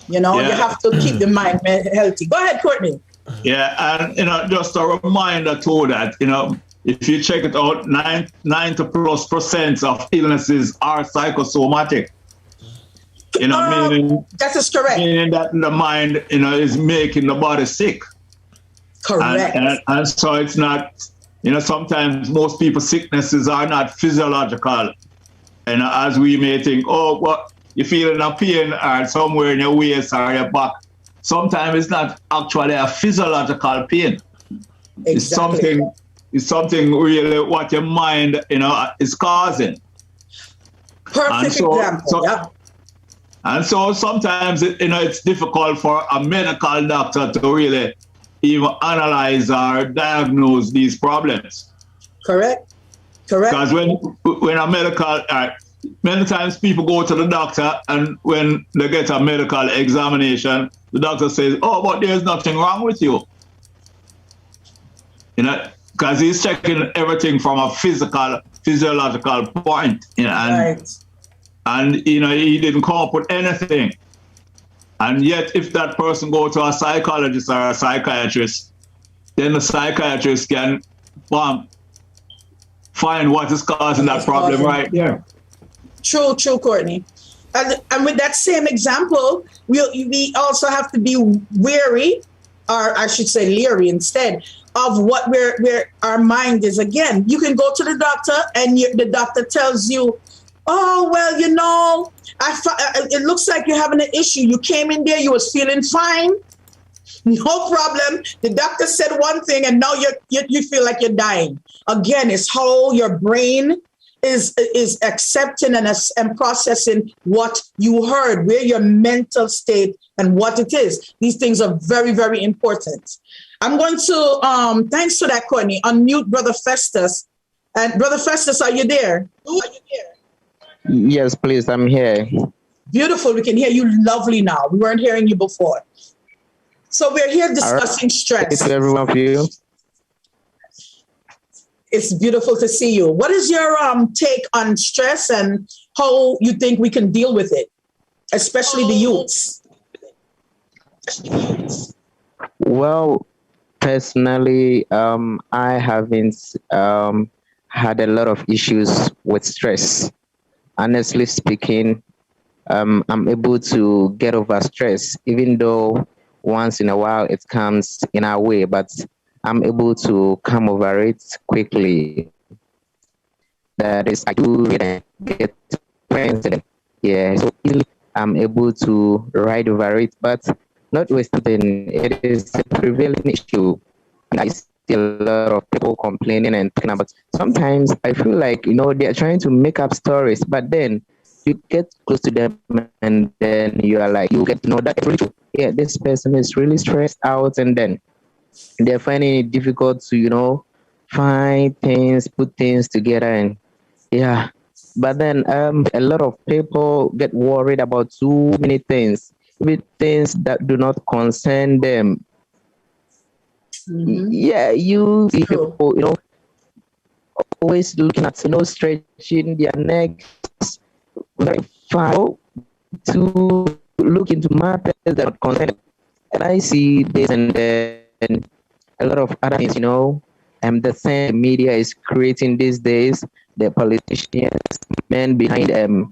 [SPEAKER 4] You have to keep the mind healthy. Go ahead, Courtney.
[SPEAKER 5] Yeah, and just a reminder too that if you check it out, 90+% of illnesses are psychosomatic. Meaning
[SPEAKER 4] that is correct.
[SPEAKER 5] Meaning that the mind, is making the body sick.
[SPEAKER 4] Correct.
[SPEAKER 5] And so it's not. Sometimes most people's sicknesses are not physiological, as we may think. You're feeling a pain or somewhere in your waist or your back. Sometimes it's not actually a physiological pain.
[SPEAKER 4] Exactly.
[SPEAKER 5] is something really what your mind, is causing.
[SPEAKER 4] Perfect example. Yeah.
[SPEAKER 5] And so sometimes, it's difficult for a medical doctor to really even analyze or diagnose these problems.
[SPEAKER 4] Correct.
[SPEAKER 5] Because when a medical, many times people go to the doctor, and when they get a medical examination, the doctor says, "Oh, but there's nothing wrong with you." Because he's checking everything from a physiological point. And he didn't come up with anything. And yet, if that person go to a psychologist or a psychiatrist, then the psychiatrist can find what is causing that problem right there.
[SPEAKER 4] True, Courtney. And with that same example, we also have to be wary, or I should say leery instead, of where our mind is. Again, you can go to the doctor and the doctor tells you, "Oh, well, it looks like you're having an issue. You came in there, you was feeling fine. No problem. The doctor said one thing and now you feel like you're dying." Again, it's how your brain is accepting and processing what you heard, where your mental state and what it is. These things are very, very important. I'm going to, thanks for that, Courtney, unmute Brother Festus. And Brother Festus, are you there?
[SPEAKER 11] Yes, please, I'm here.
[SPEAKER 4] Beautiful. We can hear you lovely now. We weren't hearing you before. So we're here discussing stress.
[SPEAKER 11] To every one of you.
[SPEAKER 4] It's beautiful to see you. What is your take on stress and how you think we can deal with it, especially the youths?
[SPEAKER 11] Well, personally, I haven't had a lot of issues with stress. Honestly speaking, I'm able to get over stress, even though once in a while it comes in our way, but I'm able to come over it quickly. That is, I do get friends. Yeah, so easily I'm able to ride over it, but notwithstanding, it is a prevailing issue. And I see a lot of people complaining and talking about. Sometimes I feel like, they're trying to make up stories, but then you get close to them and then you are like, you get to know that yeah, this person is really stressed out, and then they're finding it difficult to, find things, put things together, and yeah. But then a lot of people get worried about too many things, with things that do not concern them. Mm-hmm. Yeah, you see people, always looking at, stretching their necks very far to look into matters that are concerned. And I see this and then a lot of other things, the same media is creating these days, the politicians, men behind the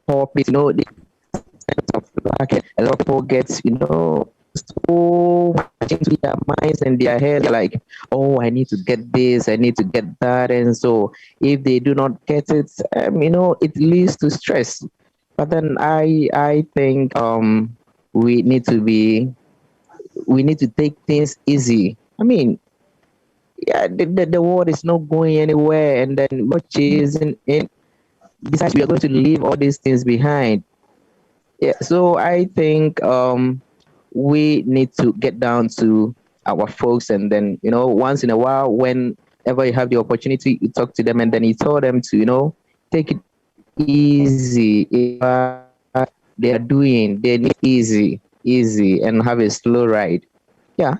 [SPEAKER 11] pulpit, a lot of people get, so much into their minds and their head, like, oh, I need to get this, I need to get that. And so if they do not get it, it leads to stress. But then I think we need to take things easy. I mean, yeah, the world is not going anywhere, and then much is in besides we are going to leave all these things behind. Yeah, so I think we need to get down to our folks, and then once in a while, whenever you have the opportunity, you talk to them, and then you tell them to take it easy. If they need easy and have a slow ride. Yeah.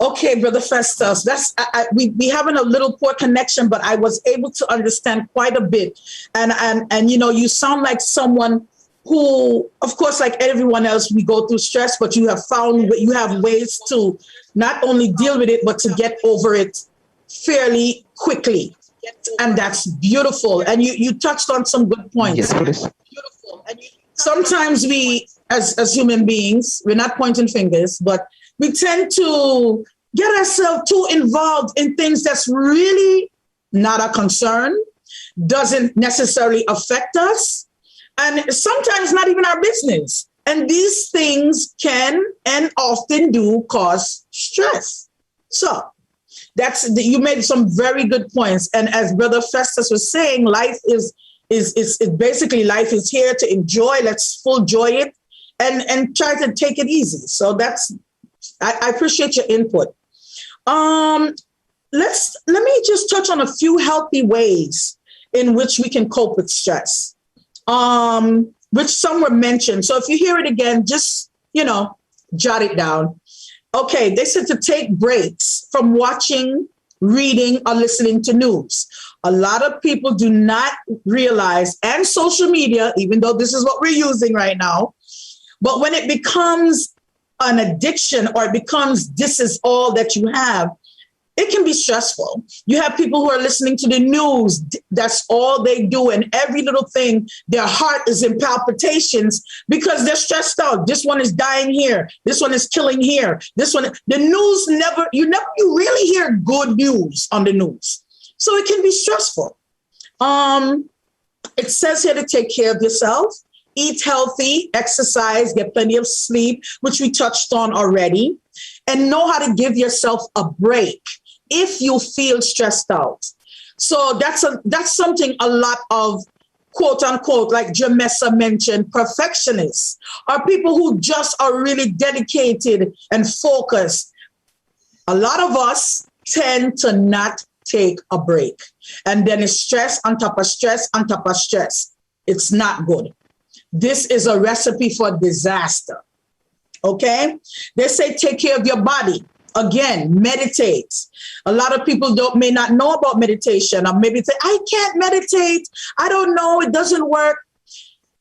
[SPEAKER 4] Okay, Brother Festus, that's we having a little poor connection, but I was able to understand quite a bit. And you sound like someone who, of course, like everyone else, we go through stress, but you have ways to not only deal with it, but to get over it fairly quickly. And that's beautiful. And you touched on some good points.
[SPEAKER 11] Yes, please.
[SPEAKER 4] Beautiful. And sometimes we, as human beings, we're not pointing fingers, but we tend to get ourselves too involved in things that's really not a concern, doesn't necessarily affect us, and sometimes not even our business. And these things can and often do cause stress. So You made some very good points. And as Brother Festus was saying, life is basically, life is here to enjoy. Let's full enjoy it and try to take it easy. So I appreciate your input. Let me just touch on a few healthy ways in which we can cope with stress, which some were mentioned. So if you hear it again, just, jot it down. Okay, they said to take breaks from watching, reading, or listening to news. A lot of people do not realize, and social media, even though this is what we're using right now, but when it becomes an addiction or it becomes this is all that you have, it can be stressful. You have people who are listening to the news. That's all they do. And every little thing, their heart is in palpitations because they're stressed out. This one is dying here. This one is killing here. This one, the news you really hear good news on the news. So it can be stressful. It says here to take care of yourself, eat healthy, exercise, get plenty of sleep, which we touched on already, and know how to give yourself a break if you feel stressed out. So that's something a lot of quote unquote, like Jamessa mentioned, perfectionists are people who just are really dedicated and focused. A lot of us tend to not take a break. And then it's stress on top of stress on top of stress. It's not good. This is a recipe for disaster. Okay? They say take care of your body. Again, meditate. A lot of people may not know about meditation, or maybe say, I can't meditate. I don't know. It doesn't work.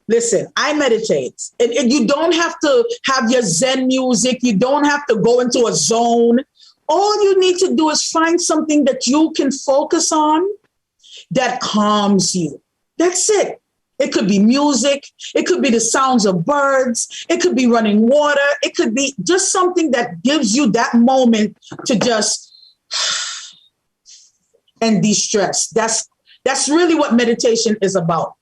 [SPEAKER 4] Listen, I meditate. And you don't have to have your Zen music. You don't have to go into a zone. All you need to do is find something that you can focus on that calms you. That's it. It could be music. It could be the sounds of birds. It could be running water. It could be just something that gives you that moment to just and de-stress. That's really what meditation is about.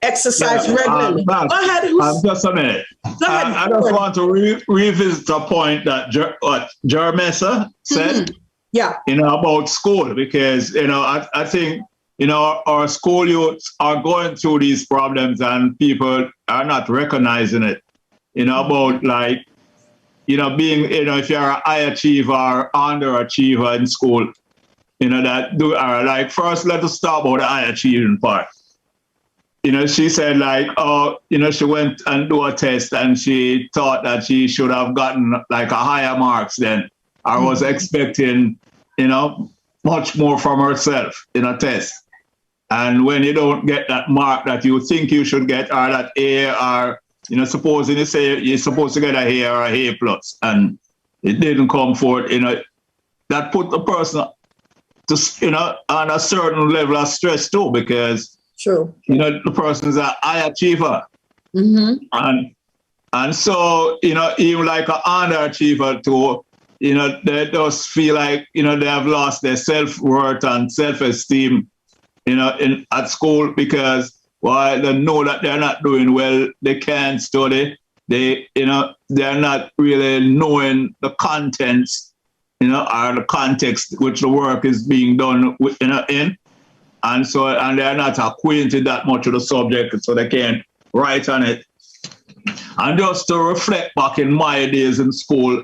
[SPEAKER 4] Exercise regularly. Go ahead.
[SPEAKER 5] Just a minute. I just want to revisit a point that Jermessa said.
[SPEAKER 4] Yeah.
[SPEAKER 5] About school, because I think our school youths are going through these problems and people are not recognizing it. About being if you're a high achiever or underachiever in school, first let us start about the high achieving part. She said she went and do a test and she thought that she should have gotten a higher marks then. I was expecting, much more from herself in a test. And when you don't get that mark that you think you should get, or that A, or, supposing you say you're supposed to get a A or a A plus, and it didn't come forth, that put the person to, on a certain level of stress too, because
[SPEAKER 4] true.
[SPEAKER 5] The person's a high achiever.
[SPEAKER 4] Mm-hmm.
[SPEAKER 5] And so, even like an underachiever too, they just feel like, they have lost their self-worth and self-esteem, at school because while they know that they're not doing well, they can't study. They're not really knowing the contents, or the context which the work is being done in. And they're not acquainted that much with the subject, so they can't write on it. And just to reflect back in my days in school,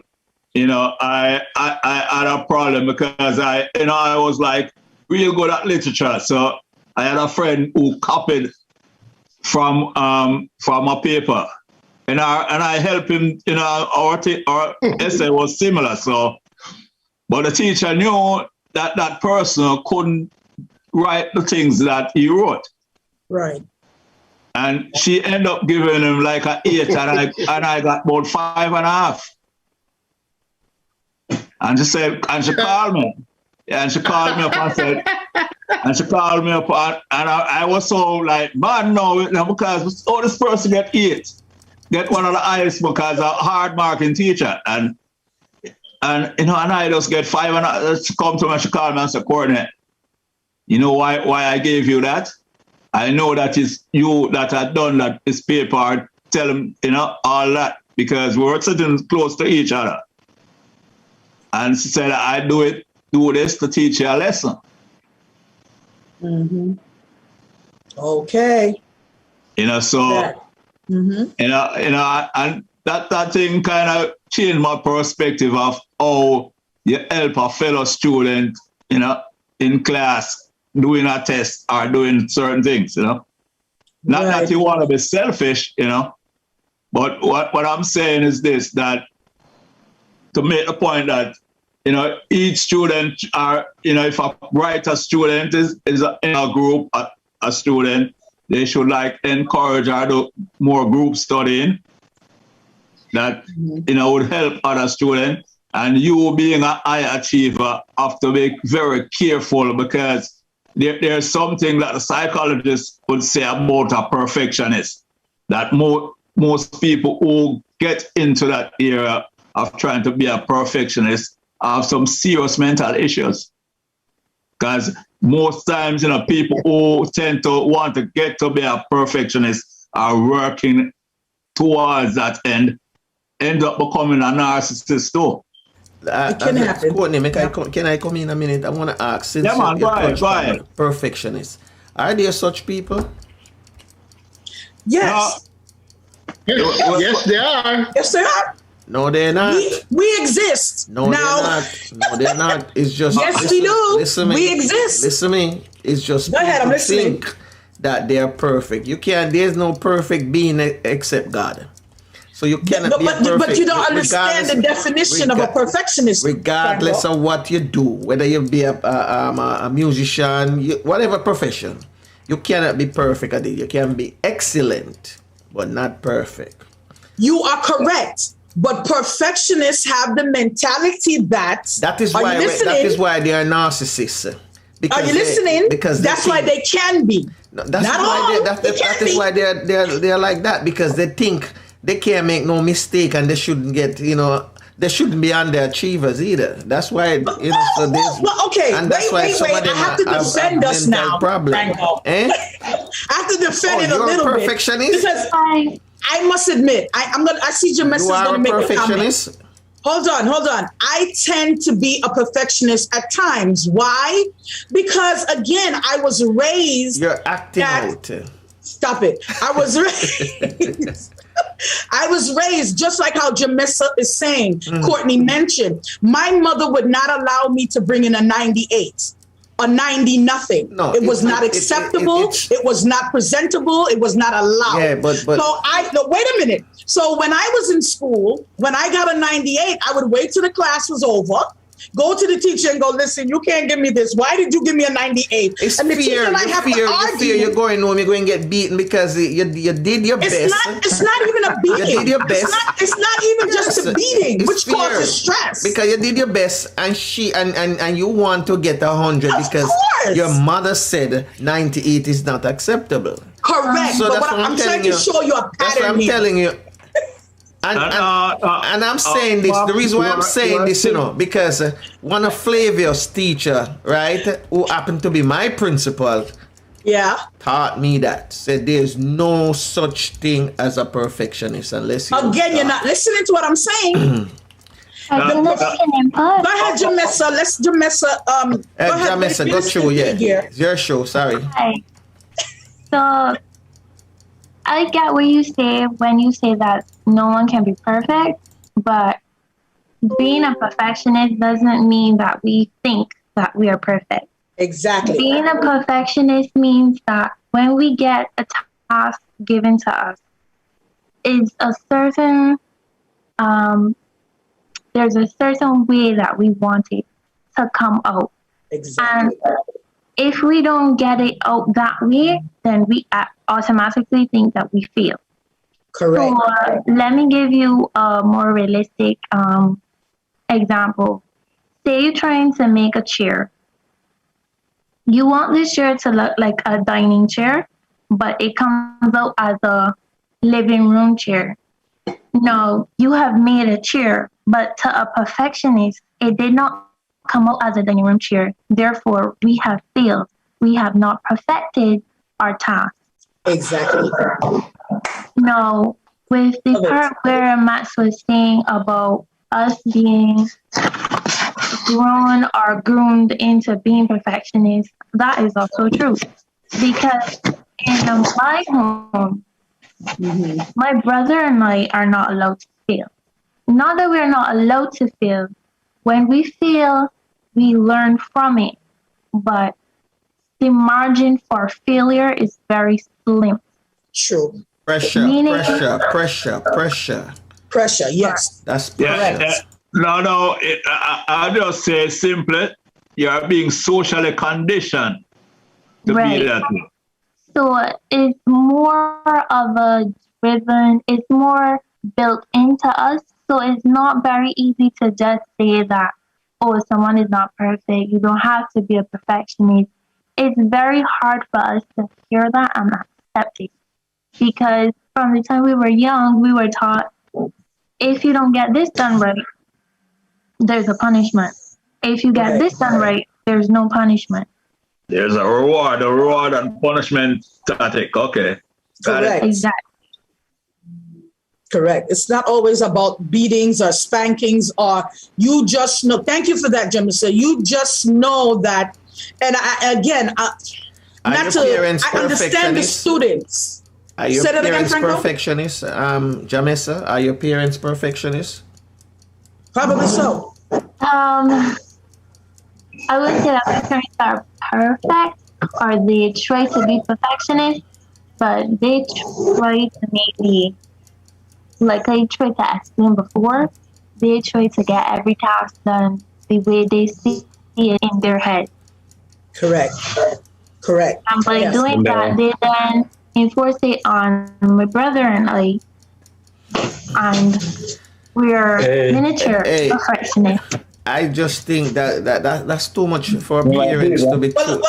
[SPEAKER 5] I had a problem because I was real good at literature. So I had a friend who copied from a paper, and I helped him. Our essay was similar. So, but the teacher knew that person couldn't write the things that he wrote.
[SPEAKER 4] Right.
[SPEAKER 5] And she ended up giving him an 8, and I got about 5.5. And she said, and she called me. Yeah, and she called me up and said, and I was so man, no, because this person get 8, get one of the highest because a hard marking teacher. And I just get 5, and she come to me and she called me and said, Courtney, you know why I gave you that? I know that it's you that had done that, this paper, tell him, all that, because we were sitting close to each other. And she said, I do this to teach you a lesson.
[SPEAKER 4] Mm-hmm. Okay.
[SPEAKER 5] You know, so,
[SPEAKER 4] Mm-hmm.
[SPEAKER 5] you know, and that thing kind of changed my perspective of how you help a fellow student, you know, in class doing a test or doing certain things, you know. Not
[SPEAKER 4] Right.
[SPEAKER 5] that you want to be selfish, you know, but what I'm saying is this, that to make the point that, you know, each student are, you know, if a brighter student is in a group, a student, they should like encourage her to more group studying that, you know, would help other students. And you being a high achiever have to be very careful, because there's something that a psychologist would say about a perfectionist, that most people who get into that area of trying to be a perfectionist have some serious mental issues. Because most times, you know, people who tend to want to get to be a perfectionist are working towards that end up becoming a narcissist too.
[SPEAKER 4] It can happen.
[SPEAKER 2] Courtney, can I come in a minute? I want to ask, since
[SPEAKER 5] Yeah, man,
[SPEAKER 2] you
[SPEAKER 5] go ahead,
[SPEAKER 2] touched
[SPEAKER 5] go
[SPEAKER 2] on
[SPEAKER 5] ahead.
[SPEAKER 2] perfectionists, are there such people?
[SPEAKER 4] Yes.
[SPEAKER 10] Yes, they are.
[SPEAKER 4] Yes, they are.
[SPEAKER 2] No, they're not.
[SPEAKER 4] We exist.
[SPEAKER 2] No,
[SPEAKER 4] now,
[SPEAKER 2] they're not. No, they're not. It's just
[SPEAKER 4] Yes, we do.
[SPEAKER 2] Listen to me.
[SPEAKER 4] We exist.
[SPEAKER 2] Listen to me. It's just
[SPEAKER 4] Go ahead, I'm
[SPEAKER 2] people
[SPEAKER 4] listening.
[SPEAKER 2] think that they are perfect. You can't. There's no perfect being except God. So you cannot be perfect.
[SPEAKER 4] But you don't understand the definition of a perfectionist.
[SPEAKER 2] Regardless of what you do, whether you be a musician, whatever profession, you cannot be perfect at it. You can be excellent, but not perfect.
[SPEAKER 4] You are correct. But perfectionists have the mentality that
[SPEAKER 2] is why they are narcissists.
[SPEAKER 4] Are you listening?
[SPEAKER 2] Because
[SPEAKER 4] that's why they can be.
[SPEAKER 2] That is why they're like that, because they think they can't make no mistake and they shouldn't get, you know, they shouldn't be underachievers either. That's why, you know, so there's,
[SPEAKER 4] okay,
[SPEAKER 2] and that's why some of them
[SPEAKER 4] I have to defend us now, Franco.
[SPEAKER 2] Eh?
[SPEAKER 4] I have to defend it a little bit.
[SPEAKER 2] Perfectionist?
[SPEAKER 4] Because I must admit, I see your message going to make a comment. Hold on. I tend to be a perfectionist at times. Why? Because again, I was raised.
[SPEAKER 2] You're acting out.
[SPEAKER 4] Stop it. I was raised. I was raised just like how Jamessa is saying, Courtney mentioned. My mother would not allow me to bring in a 98. A 90 nothing. No, it was not acceptable. It was not presentable. It was not allowed.
[SPEAKER 2] Yeah, but
[SPEAKER 4] so wait a minute. So when I was in school, when I got a 98, I would wait till the class was over, go to the teacher and go, listen, you can't give me this. Why did you give me a 98?
[SPEAKER 2] It's
[SPEAKER 4] and the
[SPEAKER 2] fear.
[SPEAKER 4] teacher and I have to argue.
[SPEAKER 2] Fear you're going home, you're going to get beaten because you did your best.
[SPEAKER 4] It's not even a beating.
[SPEAKER 2] You did your best.
[SPEAKER 4] It's not even just a beating, which causes stress.
[SPEAKER 2] Because you did your best, and and you want to get 100 because your mother said 98 is not acceptable.
[SPEAKER 4] Correct.
[SPEAKER 2] So
[SPEAKER 4] but I'm trying to show you a pattern.
[SPEAKER 2] That's what I'm telling you. And I'm saying this. The reason why I'm saying this, you know, because one of Flavia's teacher, right, who happened to be my principal, taught me that. Said there's no such thing as a perfectionist unless you.
[SPEAKER 4] Again, you're not listening to what I'm saying. Go ahead, Jamessa. Let's Jamessa. Go ahead,
[SPEAKER 2] Jamessa, go through. Yeah, it's your show. Sorry.
[SPEAKER 9] Hi. So I get what you say when you say that no one can be perfect, but being a perfectionist doesn't mean that we think that we are perfect.
[SPEAKER 4] Exactly.
[SPEAKER 9] Being a perfectionist means that when we get a task given to us, it's a certain there's a certain way that we want it to come out.
[SPEAKER 4] Exactly.
[SPEAKER 9] And if we don't get it out that way, then we automatically think that we fail.
[SPEAKER 4] Correct.
[SPEAKER 9] So let me give you a more realistic example. Say you're trying to make a chair. You want this chair to look like a dining chair, but it comes out as a living room chair. No, you have made a chair, but to a perfectionist, it did not come out as a dining room chair. Therefore, we have failed. We have not perfected our task.
[SPEAKER 4] Exactly.
[SPEAKER 9] No, with the part where Max was saying about us being grown or groomed into being perfectionists, that is also true. Because in my home, my brother and I are not allowed to fail. Not that we're not allowed to fail. When we fail, we learn from it. But the margin for failure is very slim.
[SPEAKER 4] True.
[SPEAKER 2] Pressure,
[SPEAKER 4] Pressure, yes.
[SPEAKER 2] That's pressure.
[SPEAKER 5] I'll just say simply, you're being socially conditioned to be that way.
[SPEAKER 9] So it's more of it's more built into us. So it's not very easy to just say that, oh, someone is not perfect. You don't have to be a perfectionist. It's very hard for us to hear that and accept it. Because from the time we were young, we were taught, if you don't get this done right, there's a punishment. If you get this done right, there's no punishment.
[SPEAKER 5] There's a reward and punishment static. Okay.
[SPEAKER 4] Correct.
[SPEAKER 9] Exactly.
[SPEAKER 4] Correct. It's not always about beatings or spankings, or you just know. Thank you for that, Jamisa. You just know that. And I understand the students.
[SPEAKER 2] Are your parents perfectionists, Jamisa? Are your parents perfectionists?
[SPEAKER 4] Probably so.
[SPEAKER 9] I would say that my parents are perfect, or they try to be perfectionists, but they try to make me, like I tried to explain before, they try to get every task done the way they see it in their head.
[SPEAKER 4] Correct.
[SPEAKER 9] And by doing that, they then enforce it on my brother and I, and we're miniature perfectionists.
[SPEAKER 2] I just think that's too much for parents to be true.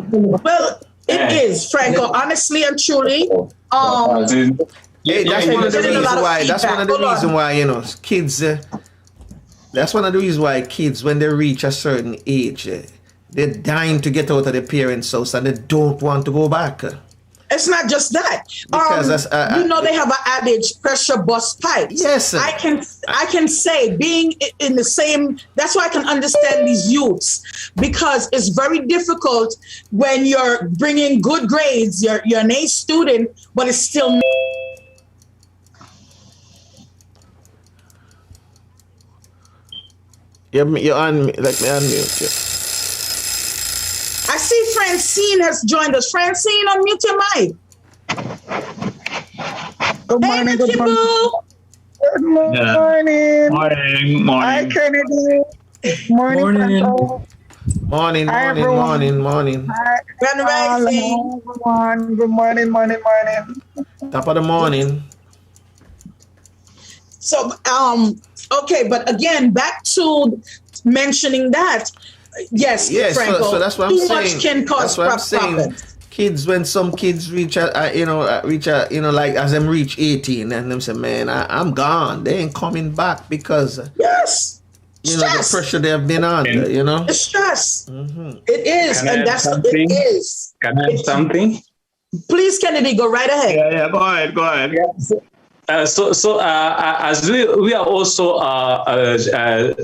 [SPEAKER 4] Well, it is, Franco. Honestly and truly,
[SPEAKER 2] that's one of the reasons why. That's one of the reasons why kids. That's one of the reasons why kids, when they reach a certain age, they're dying to get out of their parents' house and they don't want to go back.
[SPEAKER 4] It's not just that. Because they have an adage, pressure busts pipes.
[SPEAKER 2] Yes.
[SPEAKER 4] I can say, being in the same, that's why I can understand these youths, because it's very difficult when you're bringing good grades, you're an A student, but it's still.
[SPEAKER 2] You're on, let me unmute you.
[SPEAKER 4] I see Francine has joined us. Francine, unmute your mic.
[SPEAKER 12] Good morning.
[SPEAKER 4] Good
[SPEAKER 12] morning.
[SPEAKER 5] Morning.
[SPEAKER 12] Hi, Kennedy. Morning.
[SPEAKER 2] Morning.
[SPEAKER 4] Grand rising.
[SPEAKER 12] Good morning.
[SPEAKER 2] Top of the morning.
[SPEAKER 4] So, okay, but again, back to mentioning that. Yes, Franco.
[SPEAKER 2] So that's what I'm saying.
[SPEAKER 4] Too much can cause problems.
[SPEAKER 2] Kids, when some kids reach like as them reach 18, and them say, "Man, I'm gone." They ain't coming back because the pressure they have been under.
[SPEAKER 4] It's stress. It is, and that's it is.
[SPEAKER 8] Can I add something?
[SPEAKER 4] Please, Kennedy, go right ahead.
[SPEAKER 5] Yeah, go ahead.
[SPEAKER 8] Yeah. So as we are also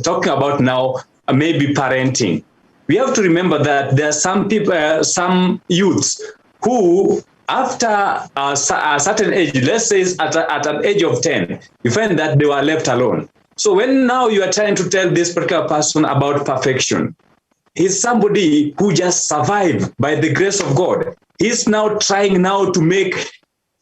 [SPEAKER 8] talking about now, maybe parenting, we have to remember that there are some people, some youths who, after a certain age, let's say at an age of 10, you find that they were left alone. So when now you are trying to tell this particular person about perfection, he's somebody who just survived by the grace of God. He's now trying now to make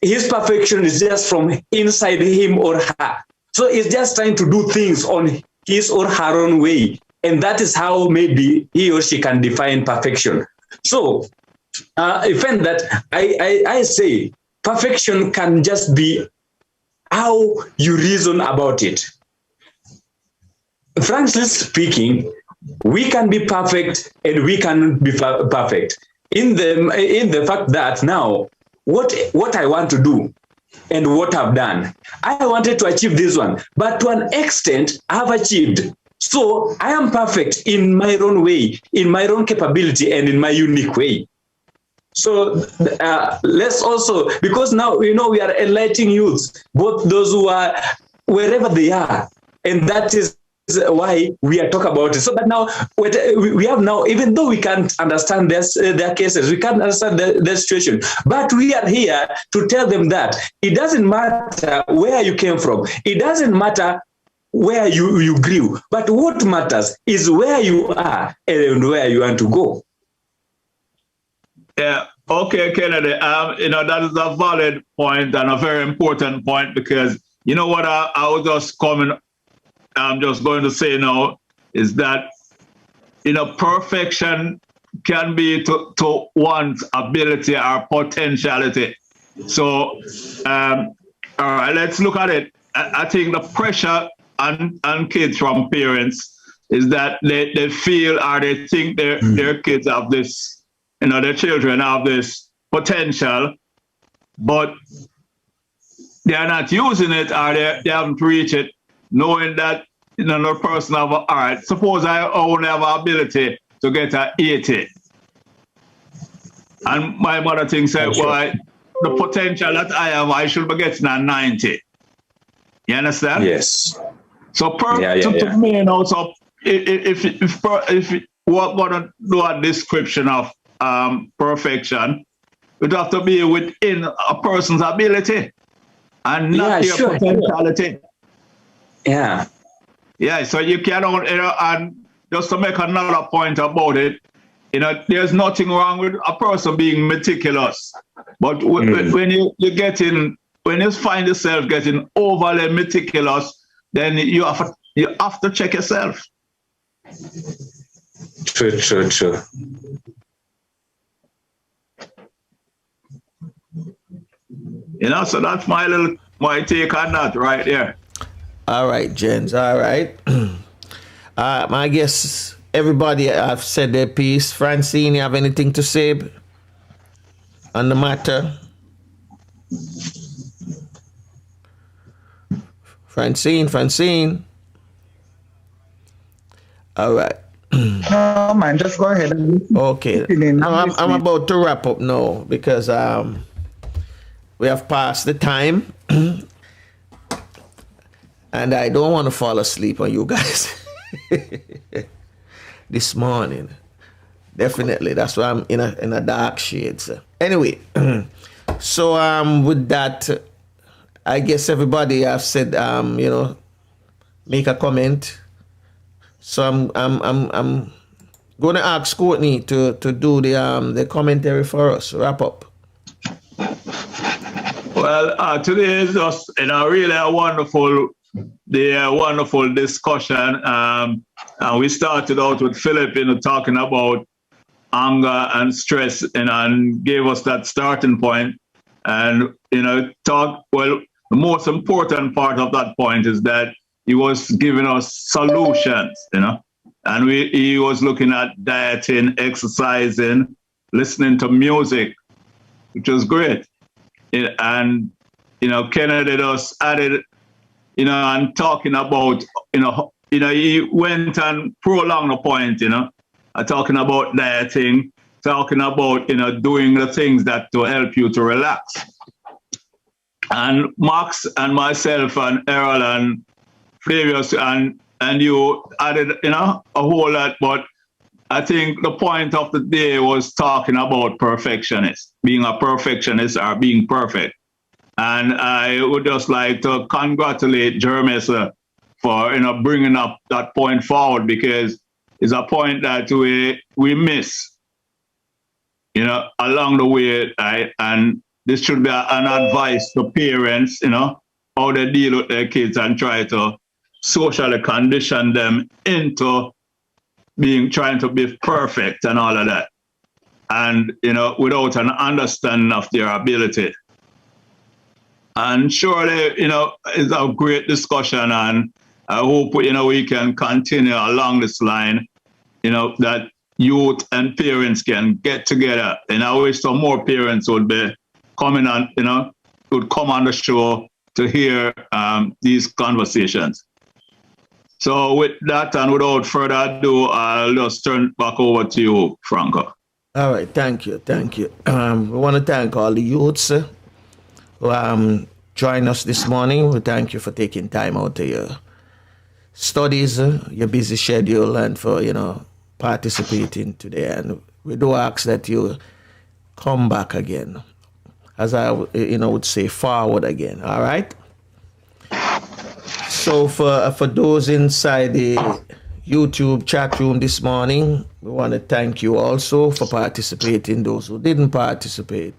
[SPEAKER 8] his perfection is just from inside him or her. So he's just trying to do things on his or her own way. And that is how maybe he or she can define perfection. So I find that I say perfection can just be how you reason about it. Frankly speaking, we can be perfect and we can be perfect in the fact that now what I want to do and what I've done, I wanted to achieve this one, but to an extent I have achieved. So I am perfect in my own way, in my own capability, and in my unique way. So let's also, because now we are enlightening youths, both those who are wherever they are, and that is why we are talking about it. So that now we have now, even though we can't understand their cases, we can't understand their situation, but we are here to tell them that it doesn't matter where you came from. It doesn't matter where you grew, but what matters is where you are and where you want to go.
[SPEAKER 5] Yeah. Okay, Kennedy. That is a valid point and a very important point, because you know what I was just coming. I'm just going to say now is that perfection can be to one's ability or potentiality. So, all right, let's look at it. I think the pressure on kids from parents is that they feel or they think their kids have this. Their children have this potential, but they are not using it, or they haven't reached it, knowing that the person have all right, suppose I only have an ability to get an 80. And my mother thinks that, well, the potential that I have, I should be getting a 90. You understand?
[SPEAKER 8] Yes.
[SPEAKER 5] So to me, so if what to do a description of perfection, it have to be within a person's ability and not their potentiality.
[SPEAKER 8] Yeah.
[SPEAKER 5] Yeah, so you cannot, and just to make another point about it, there's nothing wrong with a person being meticulous. But when you find yourself getting overly meticulous, then you have to check yourself.
[SPEAKER 8] True.
[SPEAKER 5] So that's my take on that right there.
[SPEAKER 2] All right, gents. All right. I guess everybody have said their piece. Francine, you have anything to say on the matter? Francine. All right.
[SPEAKER 12] No, man, just go ahead.
[SPEAKER 2] Okay. I'm about to wrap up now because we have passed the time. And I don't want to fall asleep on you guys this morning. Definitely. That's why I'm in a dark shades. Anyway, so with that, I guess everybody have said make a comment. So I'm going to ask Courtney to do the commentary for us. Wrap up.
[SPEAKER 5] Well, today is just really a wonderful discussion. And we started out with Philip, talking about anger and stress, and gave us that starting point. And the most important part of that point is that he was giving us solutions, and he was looking at dieting, exercising, listening to music, which was great. And Kennedy just added, and talking about, he went and prolonged the point, talking about dieting, talking about, doing the things that to help you to relax. And Max and myself and Errol and Flavius and you added, a whole lot, but I think the point of the day was talking about perfectionist, being a perfectionist or being perfect. And I would just like to congratulate Jeremy for bringing up that point forward, because it's a point that we miss, along the way. And this should be an advice to parents, how they deal with their kids and try to socially condition them into trying to be perfect and all of that. And, without an understanding of their ability. And surely, it's a great discussion, and I hope, we can continue along this line, that youth and parents can get together. And I wish some more parents would be coming on, would come on the show to hear these conversations. So with that and without further ado, I'll just turn back over to you, Franco.
[SPEAKER 2] All right, thank you. We want to thank all the youths who joined us this morning. We thank you for taking time out of your studies, your busy schedule, and for, participating today. And we do ask that you come back again, as I, would say, forward again. All right. So for those inside the YouTube chat room this morning, we want to thank you also for participating. Those who didn't participate,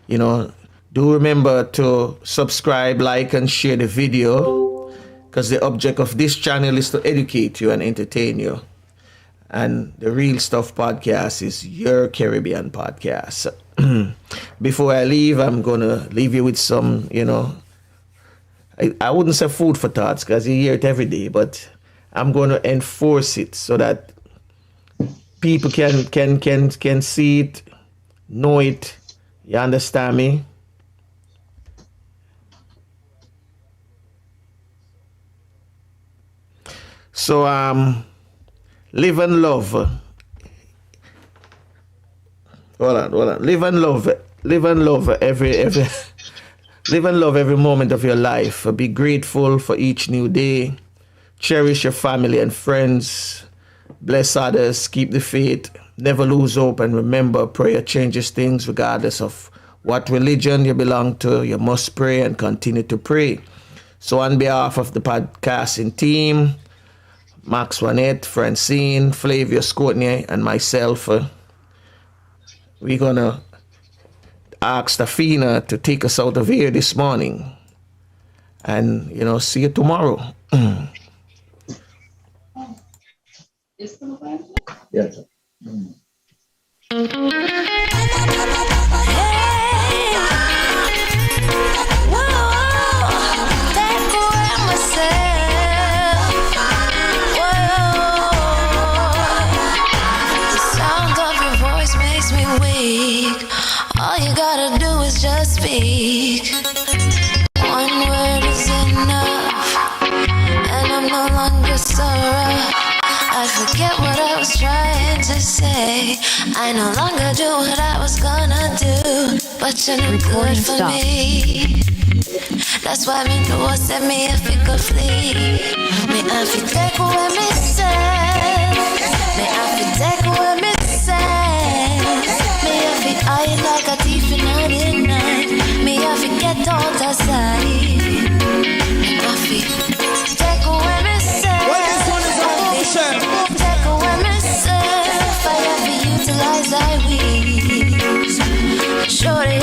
[SPEAKER 2] do remember to subscribe, like, and share the video, because the object of this channel is to educate you and entertain you. And the Real Stuff Podcast is your Caribbean podcast. Before I leave, I'm going to leave you with some, I wouldn't say food for thoughts, because you hear it every day, but I'm going to enforce it so that people can see it, know it. You understand me? So live and love. Hold on. Live and love every live and love every moment of your life. Be grateful for each new day. Cherish your family and friends. Bless others. Keep the faith. Never lose hope. And remember, prayer changes things regardless of what religion you belong to. You must pray and continue to pray. So on behalf of the podcasting team, Max Juanette, Francine, Flavius Courtney, and myself, we're going to ask Stafina to take us out of here this morning. And, see you tomorrow.
[SPEAKER 10] Yes.
[SPEAKER 1] All you gotta do is just speak. One word is enough, and I'm no longer sorrow. I forget what I was trying to say. I no longer do what I was gonna do, but you're no good for me. That's why me know I said me if it could flee. Me if you take away me say, me if you take away me say. Me if it hide like a thief in the night. Me if it get out of sight. Me if it take away me say.
[SPEAKER 3] Well, this one is a motion.
[SPEAKER 1] Take away me say. If I ever utilize I will. Surely